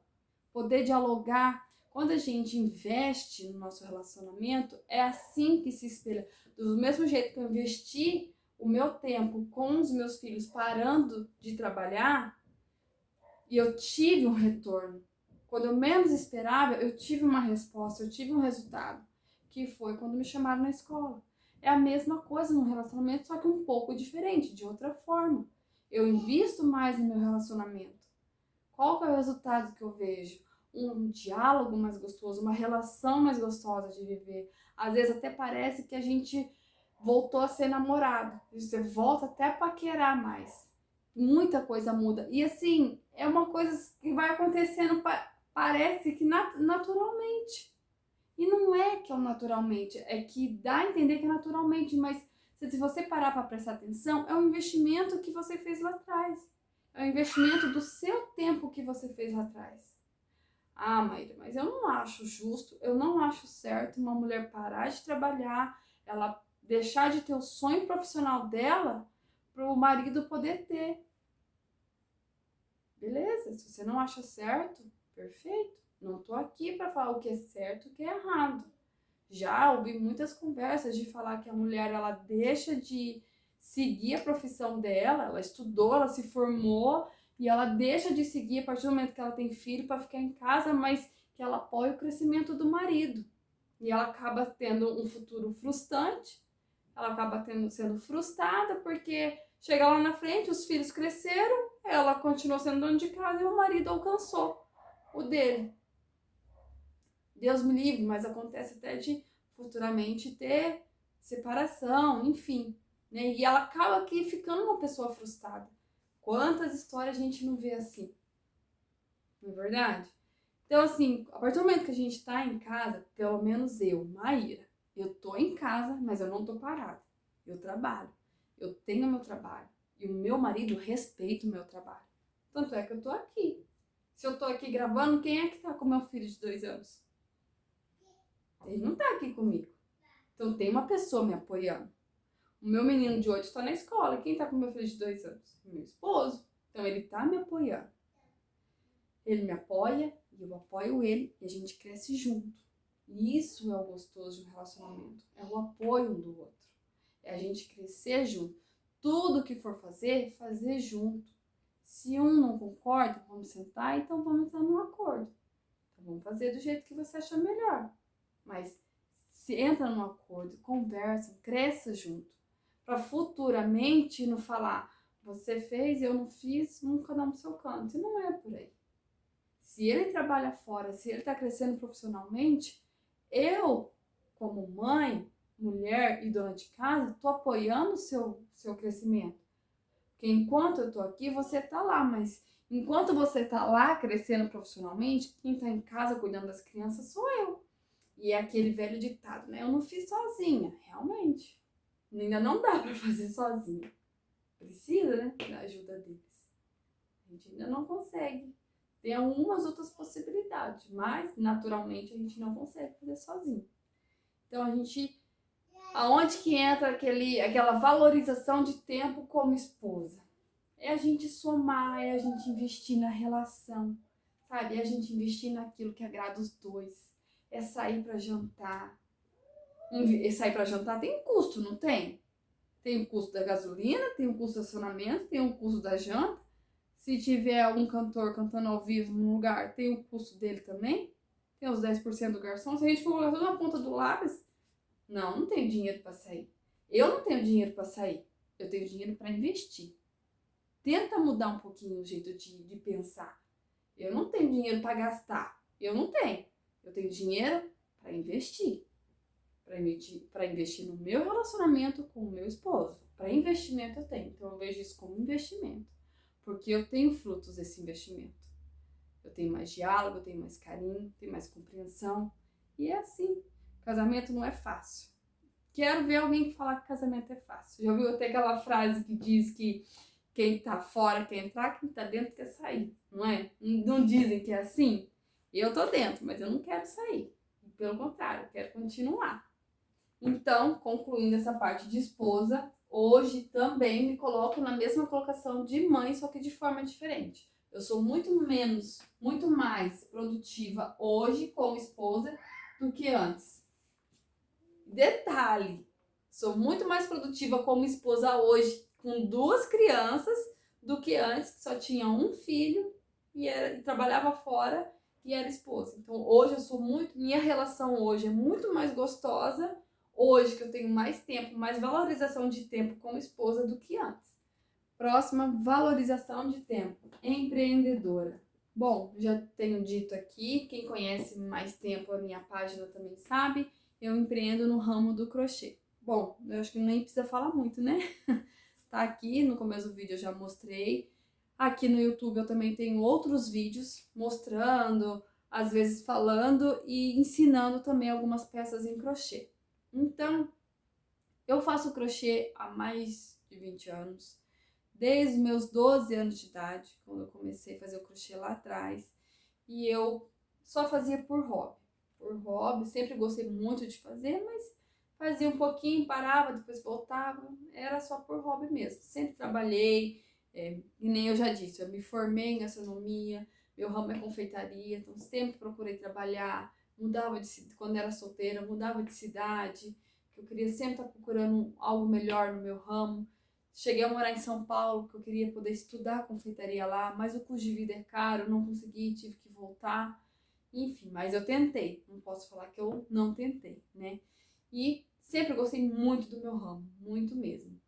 Poder dialogar. Quando a gente investe no nosso relacionamento, é assim que se espelha. Do mesmo jeito que eu investi o meu tempo com os meus filhos parando de trabalhar, e eu tive um retorno. Quando eu menos esperava, eu tive uma resposta, eu tive um resultado, que foi quando me chamaram na escola. É a mesma coisa no relacionamento, só que um pouco diferente, de outra forma. Eu invisto mais no meu relacionamento. Qual que é o resultado que eu vejo? Um diálogo mais gostoso, uma relação mais gostosa de viver. Às vezes até parece que a gente voltou a ser namorado. Você volta até a paquerar mais. Muita coisa muda. E assim, é uma coisa que vai acontecendo, parece que naturalmente. E não é que é naturalmente, é que dá a entender que é naturalmente, mas se você parar para prestar atenção, é um investimento que você fez lá atrás. É um investimento do seu tempo que você fez lá atrás. Ah, Maíra, mas eu não acho justo, eu não acho certo uma mulher parar de trabalhar, ela deixar de ter o sonho profissional dela para o marido poder ter. Beleza, se você não acha certo, perfeito. Não tô aqui para falar o que é certo e o que é errado. Já ouvi muitas conversas de falar que a mulher ela deixa de seguir a profissão dela, ela estudou, ela se formou e ela deixa de seguir a partir do momento que ela tem filho para ficar em casa, mas que ela apoia o crescimento do marido. E ela acaba tendo um futuro frustrante, ela acaba sendo frustrada porque chega lá na frente, os filhos cresceram, ela continuou sendo dona de casa e o marido alcançou o dele. Deus me livre, mas acontece até de futuramente ter separação, enfim, né? E ela acaba aqui ficando uma pessoa frustrada. Quantas histórias a gente não vê assim? Não é verdade? Então, assim, a partir do momento que a gente tá em casa, pelo menos eu, Maíra, eu tô em casa, mas eu não tô parada. Eu trabalho. Eu tenho meu trabalho. E o meu marido respeita o meu trabalho. Tanto é que eu tô aqui. Se eu tô aqui gravando, quem é que tá com meu filho de 2 anos? Ele não tá aqui comigo. Então tem uma pessoa me apoiando. O meu menino de 8 está na escola. Quem tá com meu filho de 2 anos? Meu esposo. Então ele tá me apoiando. Ele me apoia e eu apoio ele e a gente cresce junto. E isso é o gostoso de um relacionamento. É o apoio um do outro. É a gente crescer junto. Tudo que for fazer, fazer junto. Se um não concorda, vamos sentar, então vamos entrar num acordo. Então vamos fazer do jeito que você achar melhor. Mas se entra num acordo, conversa, cresça junto. Para futuramente não falar, você fez, eu não fiz, cada um no seu canto. E não é por aí. Se ele trabalha fora, se ele está crescendo profissionalmente, eu, como mãe, mulher e dona de casa, estou apoiando o seu crescimento. Porque enquanto eu estou aqui, você está lá, mas enquanto você está lá crescendo profissionalmente, quem está em casa cuidando das crianças sou eu. E é aquele velho ditado, né? Eu não fiz sozinha, realmente. Ainda não dá para fazer sozinha. Precisa, né, da ajuda deles. A gente ainda não consegue. Tem algumas outras possibilidades, mas naturalmente a gente não consegue fazer sozinho. Então a gente, aonde que entra aquela valorização de tempo como esposa? É a gente somar, é a gente investir na relação, sabe? É a gente investir naquilo que agrada os dois. É sair para jantar. E sair para jantar tem um custo, não tem? Tem o custo da gasolina, tem o custo do estacionamento, tem o custo da janta. Se tiver algum cantor cantando ao vivo num lugar, tem o custo dele também. Tem os 10% do garçom. Se a gente for colocar tudo na ponta do lápis, não tenho dinheiro para sair. Eu não tenho dinheiro para sair. Eu tenho dinheiro para investir. Tenta mudar um pouquinho o jeito de pensar. Eu não tenho dinheiro para gastar. Eu não tenho. Eu tenho dinheiro para investir. Para investir no meu relacionamento com o meu esposo. Para investimento eu tenho. Então eu vejo isso como investimento. Porque eu tenho frutos desse investimento. Eu tenho mais diálogo, eu tenho mais carinho, tenho mais compreensão. E é assim. Casamento não é fácil. quero ver alguém falar que casamento é fácil. Já ouviu até aquela frase que diz que quem tá fora quer entrar, quem tá dentro quer sair, não é? Não dizem que é assim? Eu tô dentro, mas eu não quero sair. Pelo contrário, eu quero continuar. Então, concluindo essa parte de esposa, hoje também me coloco na mesma colocação de mãe, só que de forma diferente. Eu sou muito mais produtiva hoje como esposa do que antes. Detalhe, sou muito mais produtiva como esposa hoje com 2 crianças do que antes, que só tinha um filho e trabalhava fora e era esposa. Então hoje eu sou minha relação hoje é muito mais gostosa, hoje que eu tenho mais tempo, mais valorização de tempo como esposa do que antes. Próxima, valorização de tempo, empreendedora. Bom, já tenho dito aqui, quem conhece mais tempo a minha página também sabe, eu empreendo no ramo do crochê. Bom, eu acho que nem precisa falar muito, né? Tá aqui, no começo do vídeo eu já mostrei. Aqui no YouTube eu também tenho outros vídeos mostrando, às vezes falando e ensinando também algumas peças em crochê. Então, eu faço crochê há mais de 20 anos. Desde os meus 12 anos de idade, quando eu comecei a fazer o crochê lá atrás. E eu só fazia por hobby. Por hobby, sempre gostei muito de fazer, mas fazia um pouquinho, parava, depois voltava. Era só por hobby mesmo. Sempre trabalhei, e nem eu já disse, eu me formei em gastronomia, meu ramo é confeitaria, então sempre procurei trabalhar. Mudava quando era solteira, mudava de cidade, que eu queria sempre estar procurando algo melhor no meu ramo. Cheguei a morar em São Paulo, porque eu queria poder estudar confeitaria lá, mas o custo de vida é caro, não consegui, tive que voltar. Enfim, mas eu tentei, não posso falar que eu não tentei, né? E sempre gostei muito do meu ramo, muito mesmo.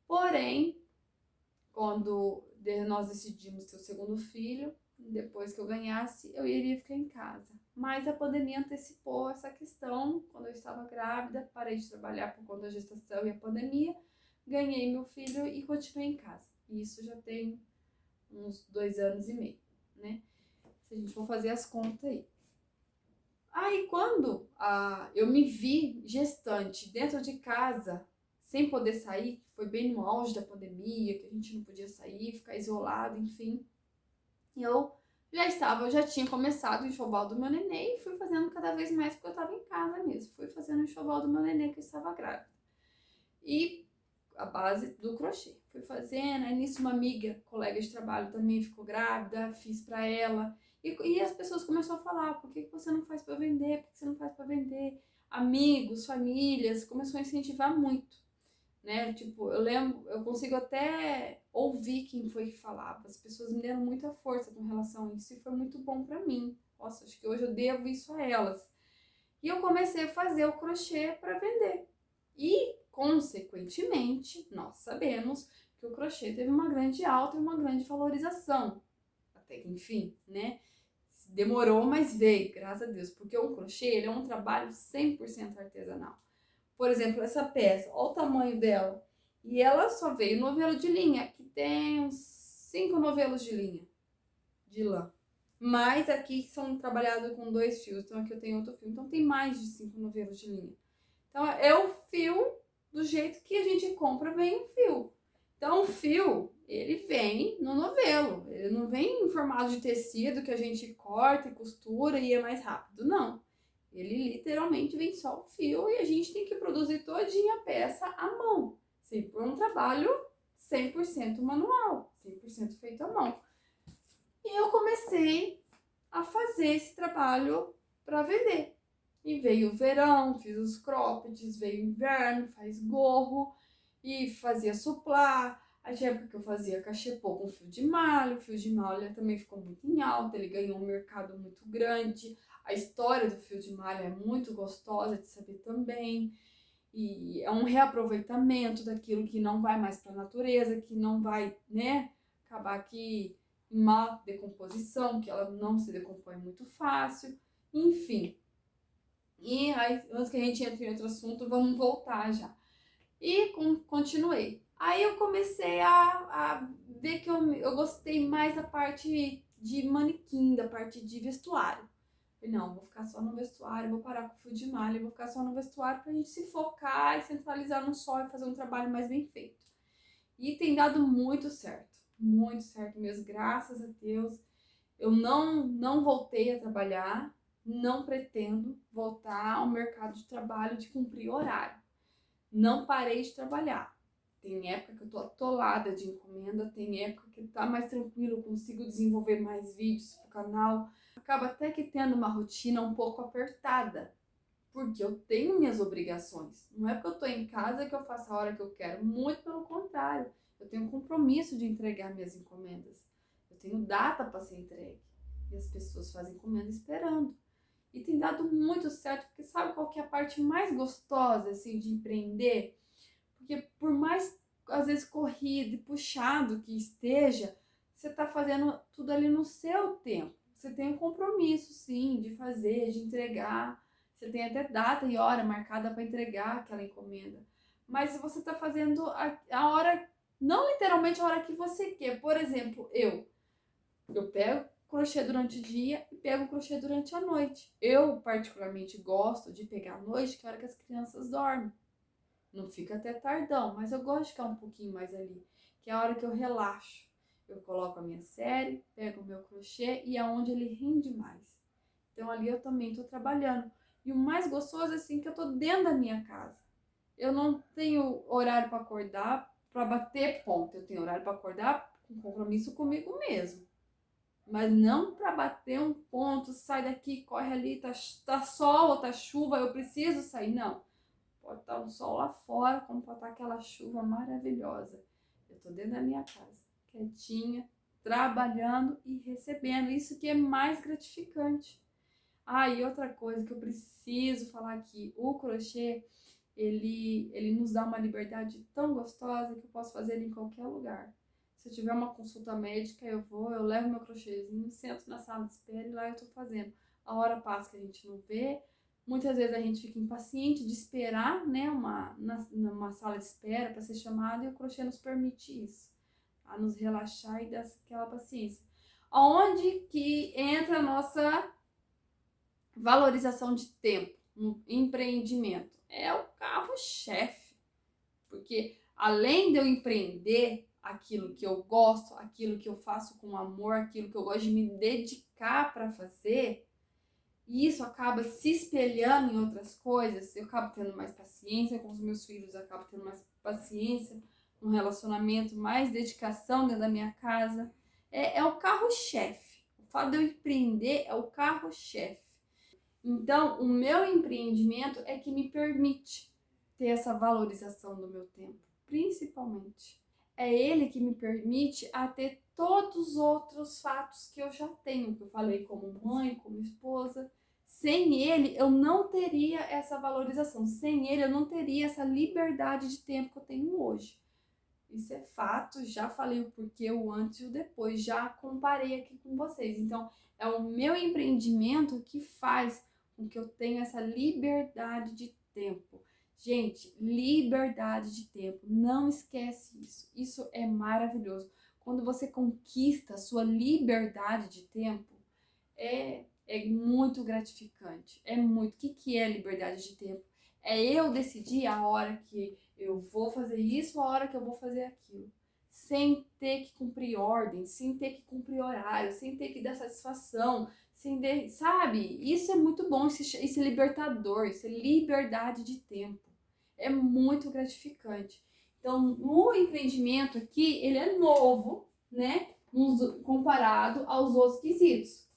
Porém, quando nós decidimos ter o segundo filho, depois que eu ganhasse, eu iria ficar em casa. Mas a pandemia antecipou essa questão. Quando eu estava grávida, parei de trabalhar por conta da gestação e a pandemia. Ganhei meu filho e continuei em casa. Isso já tem uns 2 anos e meio, né? Se a gente for fazer as contas aí. Aí quando eu me vi gestante dentro de casa, sem poder sair, que foi bem no auge da pandemia, que a gente não podia sair, ficar isolado, enfim. Eu já tinha começado o enxoval do meu neném e fui fazendo cada vez mais porque eu estava em casa mesmo. Fui fazendo o enxoval do meu neném que eu estava grávida. E a base do crochê. Fui fazendo, aí nisso uma amiga, colega de trabalho também ficou grávida, fiz pra ela. E as pessoas começaram a falar, por que você não faz pra vender? Por que você não faz pra vender? Amigos, famílias, começou a incentivar muito, né? Tipo, eu lembro, eu consigo até ouvir quem foi que falava. As pessoas me deram muita força com relação a isso e foi muito bom pra mim. Nossa, acho que hoje eu devo isso a elas. E eu comecei a fazer o crochê pra vender. E, consequentemente, nós sabemos que o crochê teve uma grande alta e uma grande valorização. Até que, enfim, né? Demorou, mas veio, graças a Deus. Porque o crochê, ele é um trabalho 100% artesanal. Por exemplo, essa peça, olha o tamanho dela. E ela só veio novelo de linha. Aqui tem uns 5 novelos de linha, de lã. Mas aqui são trabalhados com 2 fios. Então aqui eu tenho outro fio. Então tem mais de 5 novelos de linha. Então, é o fio do jeito que a gente compra, vem um fio. Então, o fio, ele vem no novelo. Ele não vem em formato de tecido que a gente corta e costura e é mais rápido, não. Ele literalmente vem só o fio e a gente tem que produzir todinha a peça à mão. Sempre por um trabalho 100% manual, 100% feito à mão. E eu comecei a fazer esse trabalho para vender. E veio o verão, fiz os croppeds, veio o inverno, faz gorro e fazia suplá. A época que eu fazia cachepô com fio de malha, o fio de malha também ficou muito em alta, ele ganhou um mercado muito grande. A história do fio de malha é muito gostosa de saber também. E é um reaproveitamento daquilo que não vai mais para a natureza, que não vai, né, acabar aqui em má decomposição, que ela não se decompõe muito fácil. Enfim. E aí, antes que a gente entre em outro assunto, vamos voltar já. E continuei. Aí eu comecei a ver que eu gostei mais da parte de manequim, da parte de vestuário. falei, não, vou ficar só no vestuário, vou parar com o fio de malha, vou ficar só no vestuário pra gente se focar e centralizar num só e fazer um trabalho mais bem feito. E tem dado muito certo mesmo, graças a Deus. Eu não voltei a trabalhar, não pretendo voltar ao mercado de trabalho de cumprir horário. Não parei de trabalhar. Tem época que eu tô atolada de encomenda, tem época que tá mais tranquilo, eu consigo desenvolver mais vídeos pro canal. Acaba até que tendo uma rotina um pouco apertada, porque eu tenho minhas obrigações. Não é porque eu tô em casa que eu faço a hora que eu quero, muito pelo contrário. Eu tenho um compromisso de entregar minhas encomendas. Eu tenho data para ser entregue. E as pessoas fazem encomenda esperando. E tem dado muito certo, porque sabe qual que é a parte mais gostosa, assim, de empreender? Porque por mais, às vezes, corrido e puxado que esteja, você tá fazendo tudo ali no seu tempo. Você tem um compromisso, sim, de fazer, de entregar. Você tem até data e hora marcada para entregar aquela encomenda. Mas você tá fazendo a hora, não literalmente a hora que você quer. Por exemplo, eu pego crochê durante o dia e pego crochê durante a noite. Eu, particularmente, gosto de pegar à noite, que é a hora que as crianças dormem. Não fica até tardão, mas eu gosto de ficar um pouquinho mais ali, que é a hora que eu relaxo. Eu coloco a minha série, pego o meu crochê e é onde ele rende mais. Então ali eu também estou trabalhando. E o mais gostoso é assim que eu estou dentro da minha casa. Eu não tenho horário para acordar, para bater ponto. Eu tenho horário para acordar com compromisso comigo mesmo. Mas não para bater um ponto, sai daqui, corre ali, tá sol ou tá chuva, eu preciso sair. Não. Pode estar um sol lá fora, como pode estar aquela chuva maravilhosa. Eu tô dentro da minha casa, quietinha, trabalhando e recebendo. Isso que é mais gratificante. Ah, e outra coisa que eu preciso falar aqui, o crochê, ele nos dá uma liberdade tão gostosa que eu posso fazer ele em qualquer lugar. Se eu tiver uma consulta médica, eu levo meu crochêzinho, sento na sala de espera e lá eu tô fazendo. A hora passa que a gente não vê. Muitas vezes a gente fica impaciente de esperar, né, numa sala de espera para ser chamado e o crochê nos permite isso, a nos relaxar e dar aquela paciência. Onde que entra a nossa valorização de tempo no empreendimento? É o carro-chefe, porque além de eu empreender aquilo que eu gosto, aquilo que eu faço com amor, aquilo que eu gosto de me dedicar para fazer, e isso acaba se espelhando em outras coisas, eu acabo tendo mais paciência com os meus filhos, eu acabo tendo mais paciência no relacionamento, mais dedicação dentro da minha casa. É o carro-chefe. O fato de eu empreender é o carro-chefe. Então, o meu empreendimento é que me permite ter essa valorização do meu tempo, principalmente. É ele que me permite a ter todos os outros fatos que eu já tenho, que eu falei como mãe, como esposa. Sem ele, eu não teria essa valorização. Sem ele, eu não teria essa liberdade de tempo que eu tenho hoje. Isso é fato, já falei o porquê, o antes e o depois, já comparei aqui com vocês. Então, é o meu empreendimento que faz com que eu tenha essa liberdade de tempo. Gente, liberdade de tempo, não esquece isso. Isso é maravilhoso. Quando você conquista a sua liberdade de tempo, é muito gratificante. É muito. O que é liberdade de tempo? É eu decidir a hora que eu vou fazer isso, a hora que eu vou fazer aquilo. Sem ter que cumprir ordem, sem ter que cumprir horário, sem ter que dar satisfação, sabe? Isso é muito bom, isso é libertador, isso é liberdade de tempo. É muito gratificante. Então, o empreendimento aqui, ele é novo, né? Comparado aos outros quesitos.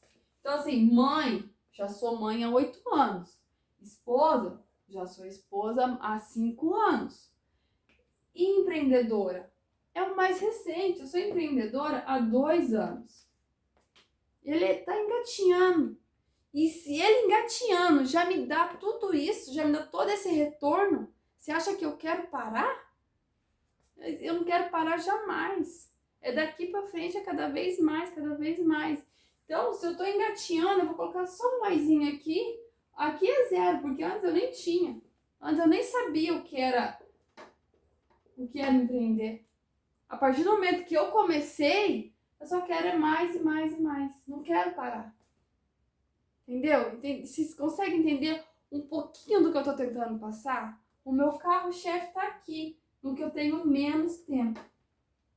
Então, assim, mãe, já sou mãe há 8 anos. Esposa, já sou esposa há 5 anos. E empreendedora? É o mais recente. Eu sou empreendedora há 2 anos. Ele está engatinhando. E se ele engatinhando já me dá tudo isso, já me dá todo esse retorno, você acha que eu quero parar? Eu não quero parar jamais. É daqui para frente, é cada vez mais, cada vez mais. Então, se eu tô engatinhando, eu vou colocar só um maisinho aqui. Aqui é 0, porque antes eu nem tinha. Antes eu nem sabia o que era empreender. A partir do momento que eu comecei, eu só quero mais e mais e mais. Não quero parar. Entendeu? Vocês conseguem entender um pouquinho do que eu tô tentando passar? O meu carro-chefe tá aqui, no que eu tenho menos tempo.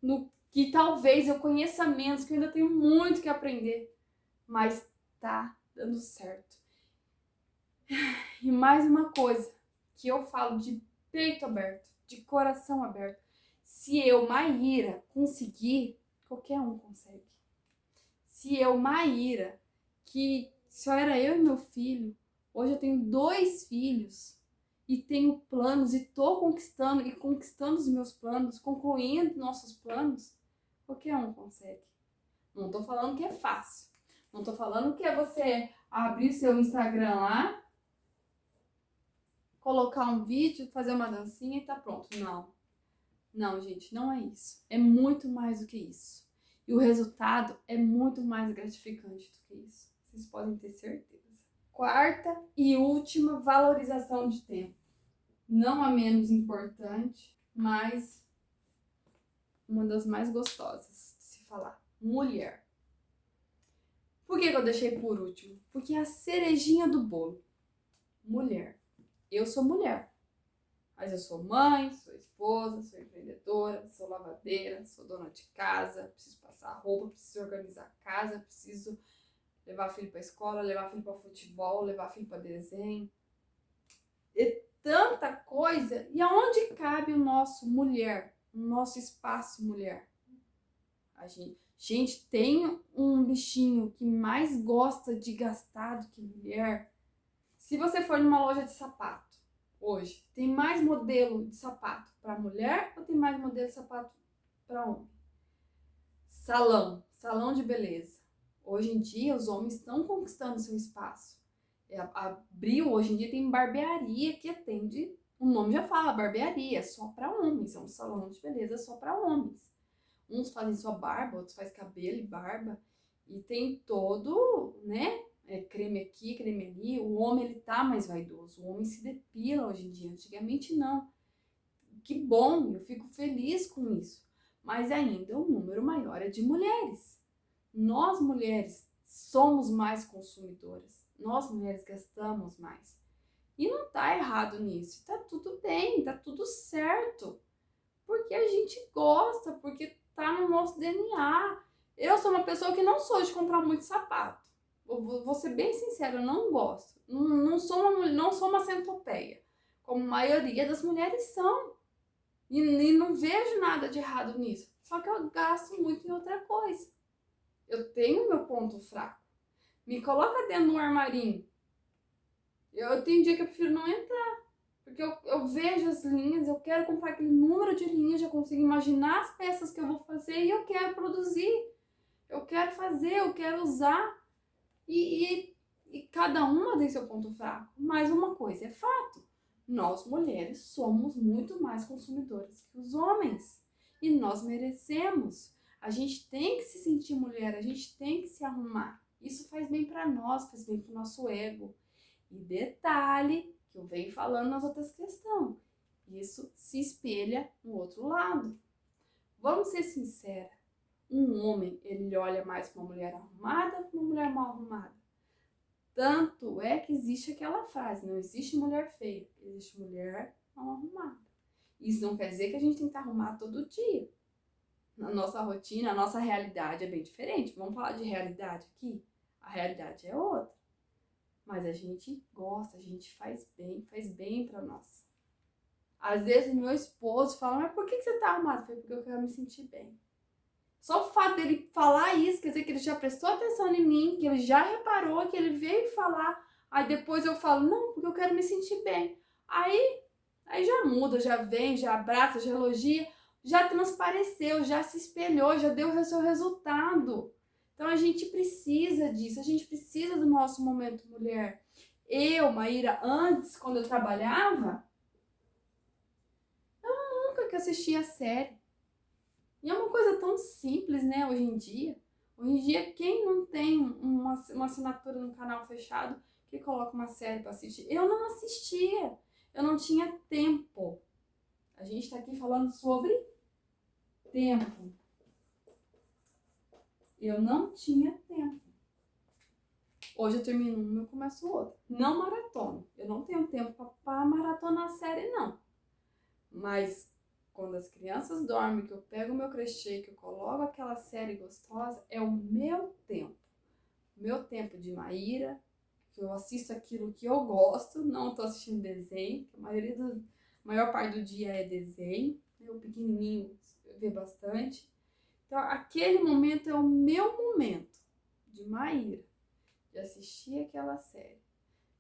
No que talvez eu conheça menos, que eu ainda tenho muito que aprender. Mas tá dando certo. E mais uma coisa, que eu falo de peito aberto, de coração aberto. Se eu, Maíra, conseguir, qualquer um consegue. Se eu, Maíra, que só era eu e meu filho, hoje eu tenho 2 filhos e tenho planos e tô conquistando e conquistando os meus planos, concluindo nossos planos, qualquer um consegue. Não tô falando que é fácil. Não tô falando que é você abrir seu Instagram lá, colocar um vídeo, fazer uma dancinha e tá pronto. Não. Não, gente, não é isso. É muito mais do que isso. E o resultado é muito mais gratificante do que isso. Vocês podem ter certeza. Quarta e última, valorização de tempo. Não a menos importante, mas uma das mais gostosas de se falar. Mulher. Por que eu deixei por último? Porque é a cerejinha do bolo. Mulher. Eu sou mulher. Mas eu sou mãe, sou esposa, sou empreendedora, sou lavadeira, sou dona de casa, preciso passar roupa, preciso organizar a casa, preciso levar filho para escola, levar filho para futebol, levar filho para desenho. É tanta coisa. E aonde cabe o nosso mulher, o nosso espaço mulher? A gente tem um bichinho que mais gosta de gastar do que mulher. Se você for numa loja de sapato, hoje, tem mais modelo de sapato para mulher ou tem mais modelo de sapato para homem? Salão de beleza. Hoje em dia, os homens estão conquistando seu espaço. Abriu, hoje em dia, tem barbearia que atende, o nome já fala, barbearia, só para homens. É um salão de beleza só para homens. Uns fazem só barba, outros fazem cabelo e barba. E tem todo, né? Creme aqui, creme ali. O homem, ele tá mais vaidoso. O homem se depila hoje em dia. Antigamente, não. Que bom, eu fico feliz com isso. Mas ainda o número maior é de mulheres. Nós, mulheres, somos mais consumidoras. Nós, mulheres, gastamos mais. E não tá errado nisso. Tá tudo bem, tá tudo certo. Porque a gente gosta, porque tá no nosso DNA. Eu sou uma pessoa que não sou de comprar muito sapato. Vou ser bem sincera, eu não gosto. Não sou uma centopeia, como a maioria das mulheres são. E não vejo nada de errado nisso. Só que eu gasto muito em outra coisa. Eu tenho meu ponto fraco. Me coloca dentro de um armarinho. Eu tenho dia que eu prefiro não entrar. Porque eu vejo as linhas, eu quero comprar aquele número de linhas, já consigo imaginar as peças que eu vou fazer e eu quero produzir. Eu quero fazer, eu quero usar. E cada uma tem seu ponto fraco. Mas uma coisa é fato. Nós, mulheres, somos muito mais consumidoras que os homens. E nós merecemos. A gente tem que se sentir mulher, a gente tem que se arrumar. Isso faz bem para nós, faz bem para o nosso ego. E detalhe, que eu venho falando nas outras questões, isso se espelha no outro lado. Vamos ser sinceros, um homem, ele olha mais para uma mulher arrumada ou para uma mulher mal arrumada? Tanto é que existe aquela frase, não existe mulher feia, existe mulher mal arrumada. Isso não quer dizer que a gente tem que estar arrumado todo dia. Na nossa rotina, a nossa realidade é bem diferente. Vamos falar de realidade aqui? A realidade é outra. Mas a gente gosta, a gente faz bem pra nós. Às vezes meu esposo fala, mas por que você tá arrumado? Eu falei, porque eu quero me sentir bem. Só o fato dele falar isso, quer dizer que ele já prestou atenção em mim, que ele já reparou, que ele veio falar. Aí depois eu falo, não, porque eu quero me sentir bem. Aí já muda, já vem, já abraça, já elogia, já transpareceu, já se espelhou, já deu o seu resultado. Então a gente precisa disso, a gente precisa do nosso momento mulher. Eu, Maíra, antes, quando eu trabalhava, eu nunca que assistia série. E é uma coisa tão simples, né, hoje em dia. Hoje em dia, quem não tem uma assinatura no canal fechado que coloca uma série para assistir? Eu não assistia, eu não tinha tempo. A gente está aqui falando sobre tempo. Eu não tinha tempo. Hoje eu termino uma, eu começo outra. Não maratona. Eu não tenho tempo para maratonar a série, não. Mas quando as crianças dormem, que eu pego o meu crochê, que eu coloco aquela série gostosa, é o meu tempo. Meu tempo de Maíra, que eu assisto aquilo que eu gosto, não estou assistindo desenho, que a maior parte do dia é desenho. O pequenininho vê bastante. Então, aquele momento é o meu momento de Maíra, de assistir aquela série.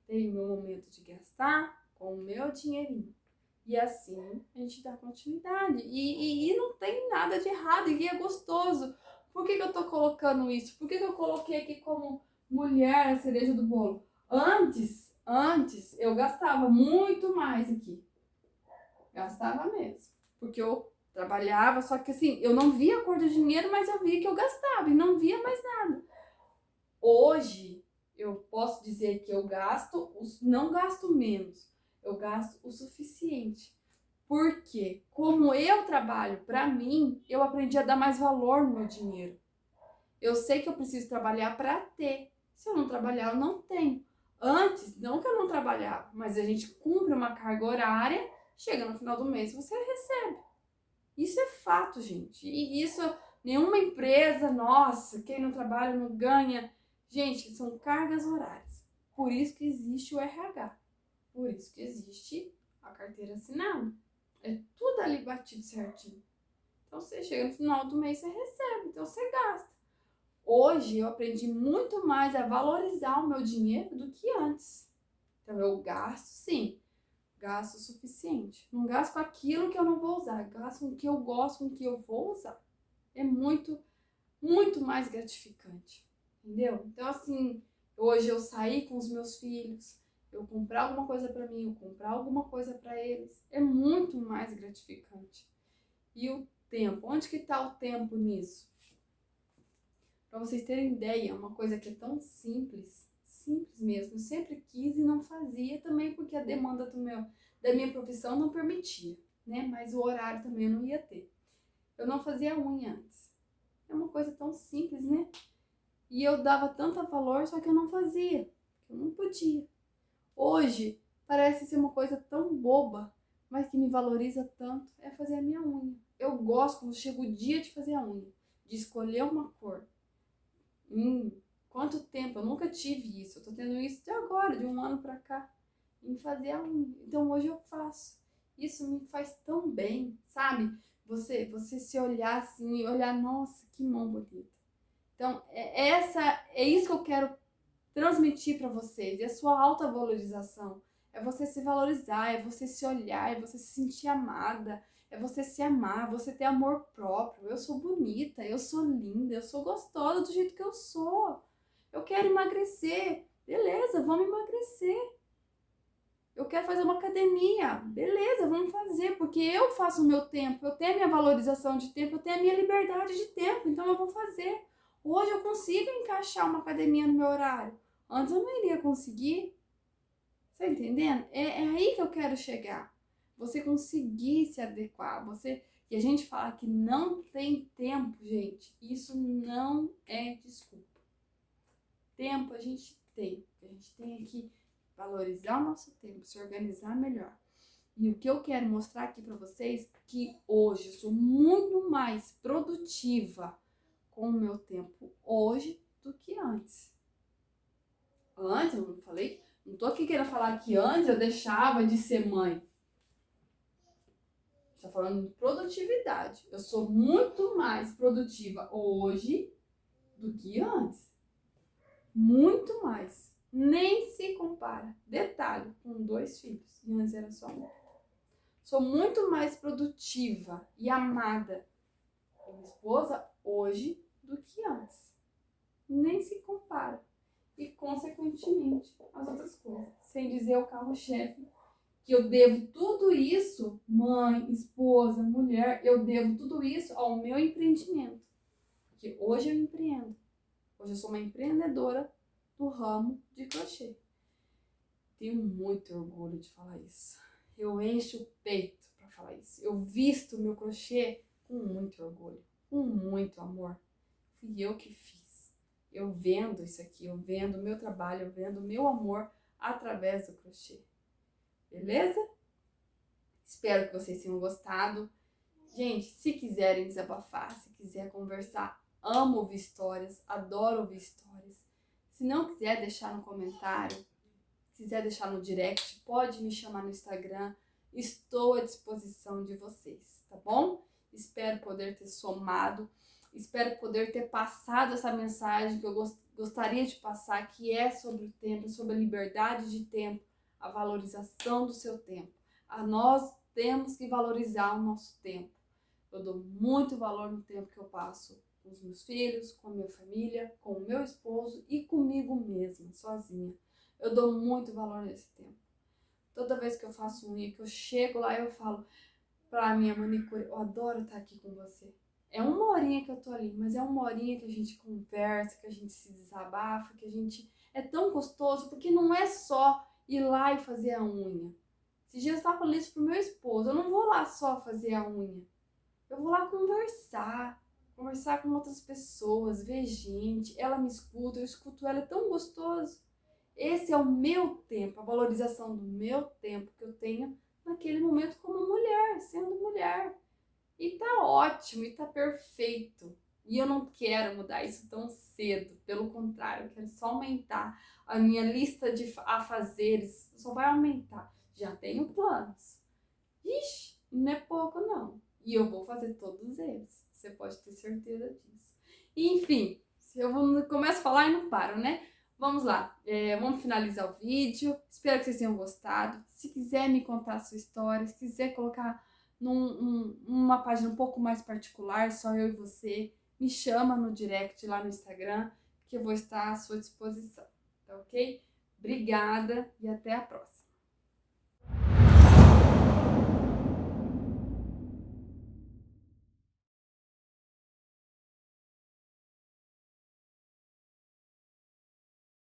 Tem o meu momento de gastar com o meu dinheirinho. E assim a gente dá continuidade. E não tem nada de errado, e é gostoso. Por que eu tô colocando isso? Por que eu coloquei aqui como mulher a cereja do bolo? Antes eu gastava muito mais aqui. Gastava mesmo. Porque eu trabalhava, só que assim, eu não via a cor do dinheiro, mas eu via que eu gastava e não via mais nada. Hoje, eu posso dizer que eu gasto, não gasto menos, eu gasto o suficiente. Porque, como eu trabalho para mim, eu aprendi a dar mais valor no meu dinheiro. Eu sei que eu preciso trabalhar para ter. Se eu não trabalhar, eu não tenho. Antes, não que eu não trabalhava, mas a gente cumpre uma carga horária, chega no final do mês, você recebe. Isso é fato, gente. E isso, nenhuma empresa, nossa, quem não trabalha não ganha. Gente, são cargas horárias. Por isso que existe o RH. Por isso que existe a carteira assinada. É tudo ali batido certinho. Então você chega no final do mês, você recebe, então você gasta. Hoje eu aprendi muito mais a valorizar o meu dinheiro do que antes. Então eu gasto sim, gasto o suficiente. Não gasto com aquilo que eu não vou usar, gasto com o que eu gosto, com o que eu vou usar. É muito, muito mais gratificante, entendeu? Então assim, hoje eu sair com os meus filhos, eu comprar alguma coisa para mim, eu comprar alguma coisa para eles, é muito mais gratificante. E o tempo, onde que tá o tempo nisso? Para vocês terem ideia, uma coisa que é tão simples, simples mesmo, eu sempre quis e não fazia também porque a demanda da minha profissão não permitia, né? Mas o horário também eu não ia ter. Eu não fazia unha antes. É uma coisa tão simples, né? E eu dava tanto valor, só que eu não fazia, eu não podia. Hoje parece ser uma coisa tão boba, mas que me valoriza tanto, é fazer a minha unha. Eu gosto quando chega o dia de fazer a unha, de escolher uma cor. Quanto tempo? Eu nunca tive isso. Eu tô tendo isso de agora, de um ano pra cá, em fazer a unha. Então hoje eu faço. Isso me faz tão bem, sabe? Você se olhar assim e olhar, nossa, que mão bonita. Então, é isso que eu quero transmitir para vocês. É a sua autovalorização. É você se valorizar, é você se olhar, é você se sentir amada, é você se amar, você ter amor próprio. Eu sou bonita, eu sou linda, eu sou gostosa do jeito que eu sou. Eu quero emagrecer. Beleza, vamos emagrecer. Eu quero fazer uma academia. Beleza, vamos fazer, porque eu faço o meu tempo, eu tenho a minha valorização de tempo, eu tenho a minha liberdade de tempo, então eu vou fazer. Hoje eu consigo encaixar uma academia no meu horário. Antes eu não iria conseguir. Tá entendendo? É aí que eu quero chegar. Você conseguir se adequar. E a gente fala que não tem tempo, gente. Isso não é desculpa. Tempo a gente tem. A gente tem que valorizar o nosso tempo, se organizar melhor. E o que eu quero mostrar aqui para vocês é que hoje eu sou muito mais produtiva com o meu tempo hoje do que antes. Antes, eu não falei, não tô aqui querendo falar que antes eu deixava de ser mãe. Estou falando de produtividade. Eu sou muito mais produtiva hoje do que antes. Muito mais. Nem se compara. Detalhe, com 2 filhos. E antes era só um. Sou muito mais produtiva e amada como esposa hoje do que antes. Nem se compara. E, consequentemente, as outras coisas. Sem dizer o carro-chefe, que eu devo tudo isso, mãe, esposa, mulher, eu devo tudo isso ao meu empreendimento. Porque hoje eu empreendo. Hoje eu sou uma empreendedora do ramo de crochê. Tenho muito orgulho de falar isso. Eu encho o peito para falar isso. Eu visto meu crochê com muito orgulho, com muito amor. Fui eu que fiz. eu vendo isso aqui, eu vendo o meu trabalho, eu vendo o meu amor através do crochê. Beleza? Espero que vocês tenham gostado. Gente, se quiserem desabafar, se quiser conversar, amo ouvir histórias, adoro ouvir histórias. Se não quiser deixar no comentário, quiser deixar no direct, pode me chamar no Instagram. Estou à disposição de vocês, tá bom? Espero poder ter somado, espero poder ter passado essa mensagem que eu gostaria de passar, que é sobre o tempo, sobre a liberdade de tempo, a valorização do seu tempo. Nós temos que valorizar o nosso tempo. Eu dou muito valor no tempo que eu passo com os meus filhos, com a minha família, com o meu esposo e comigo mesma, sozinha. Eu dou muito valor nesse tempo. Toda vez que eu faço unha, que eu chego lá, eu falo pra minha manicure, eu adoro estar aqui com você. É uma horinha que eu tô ali, mas é uma horinha que a gente conversa, que a gente se desabafa, que a gente... É tão gostoso, porque não é só ir lá e fazer a unha. Esses dias eu tava falando isso pro meu esposo, eu não vou lá só fazer a unha. Eu vou lá conversar com outras pessoas, ver gente, ela me escuta, eu escuto ela, é tão gostoso. Esse é o meu tempo, a valorização do meu tempo que eu tenho naquele momento como mulher, sendo mulher. E tá ótimo, e tá perfeito. E eu não quero mudar isso tão cedo, pelo contrário, eu quero só aumentar a minha lista de afazeres, só vai aumentar. Já tenho planos. Ixi, não é pouco não. E eu vou fazer todos eles. Você pode ter certeza disso. E, enfim, se eu começo a falar e não paro, né? Vamos lá. Vamos finalizar o vídeo. Espero que vocês tenham gostado. Se quiser me contar a sua história, se quiser colocar numa página um pouco mais particular, só eu e você, me chama no direct lá no Instagram, que eu vou estar à sua disposição. Tá ok? Obrigada e até a próxima.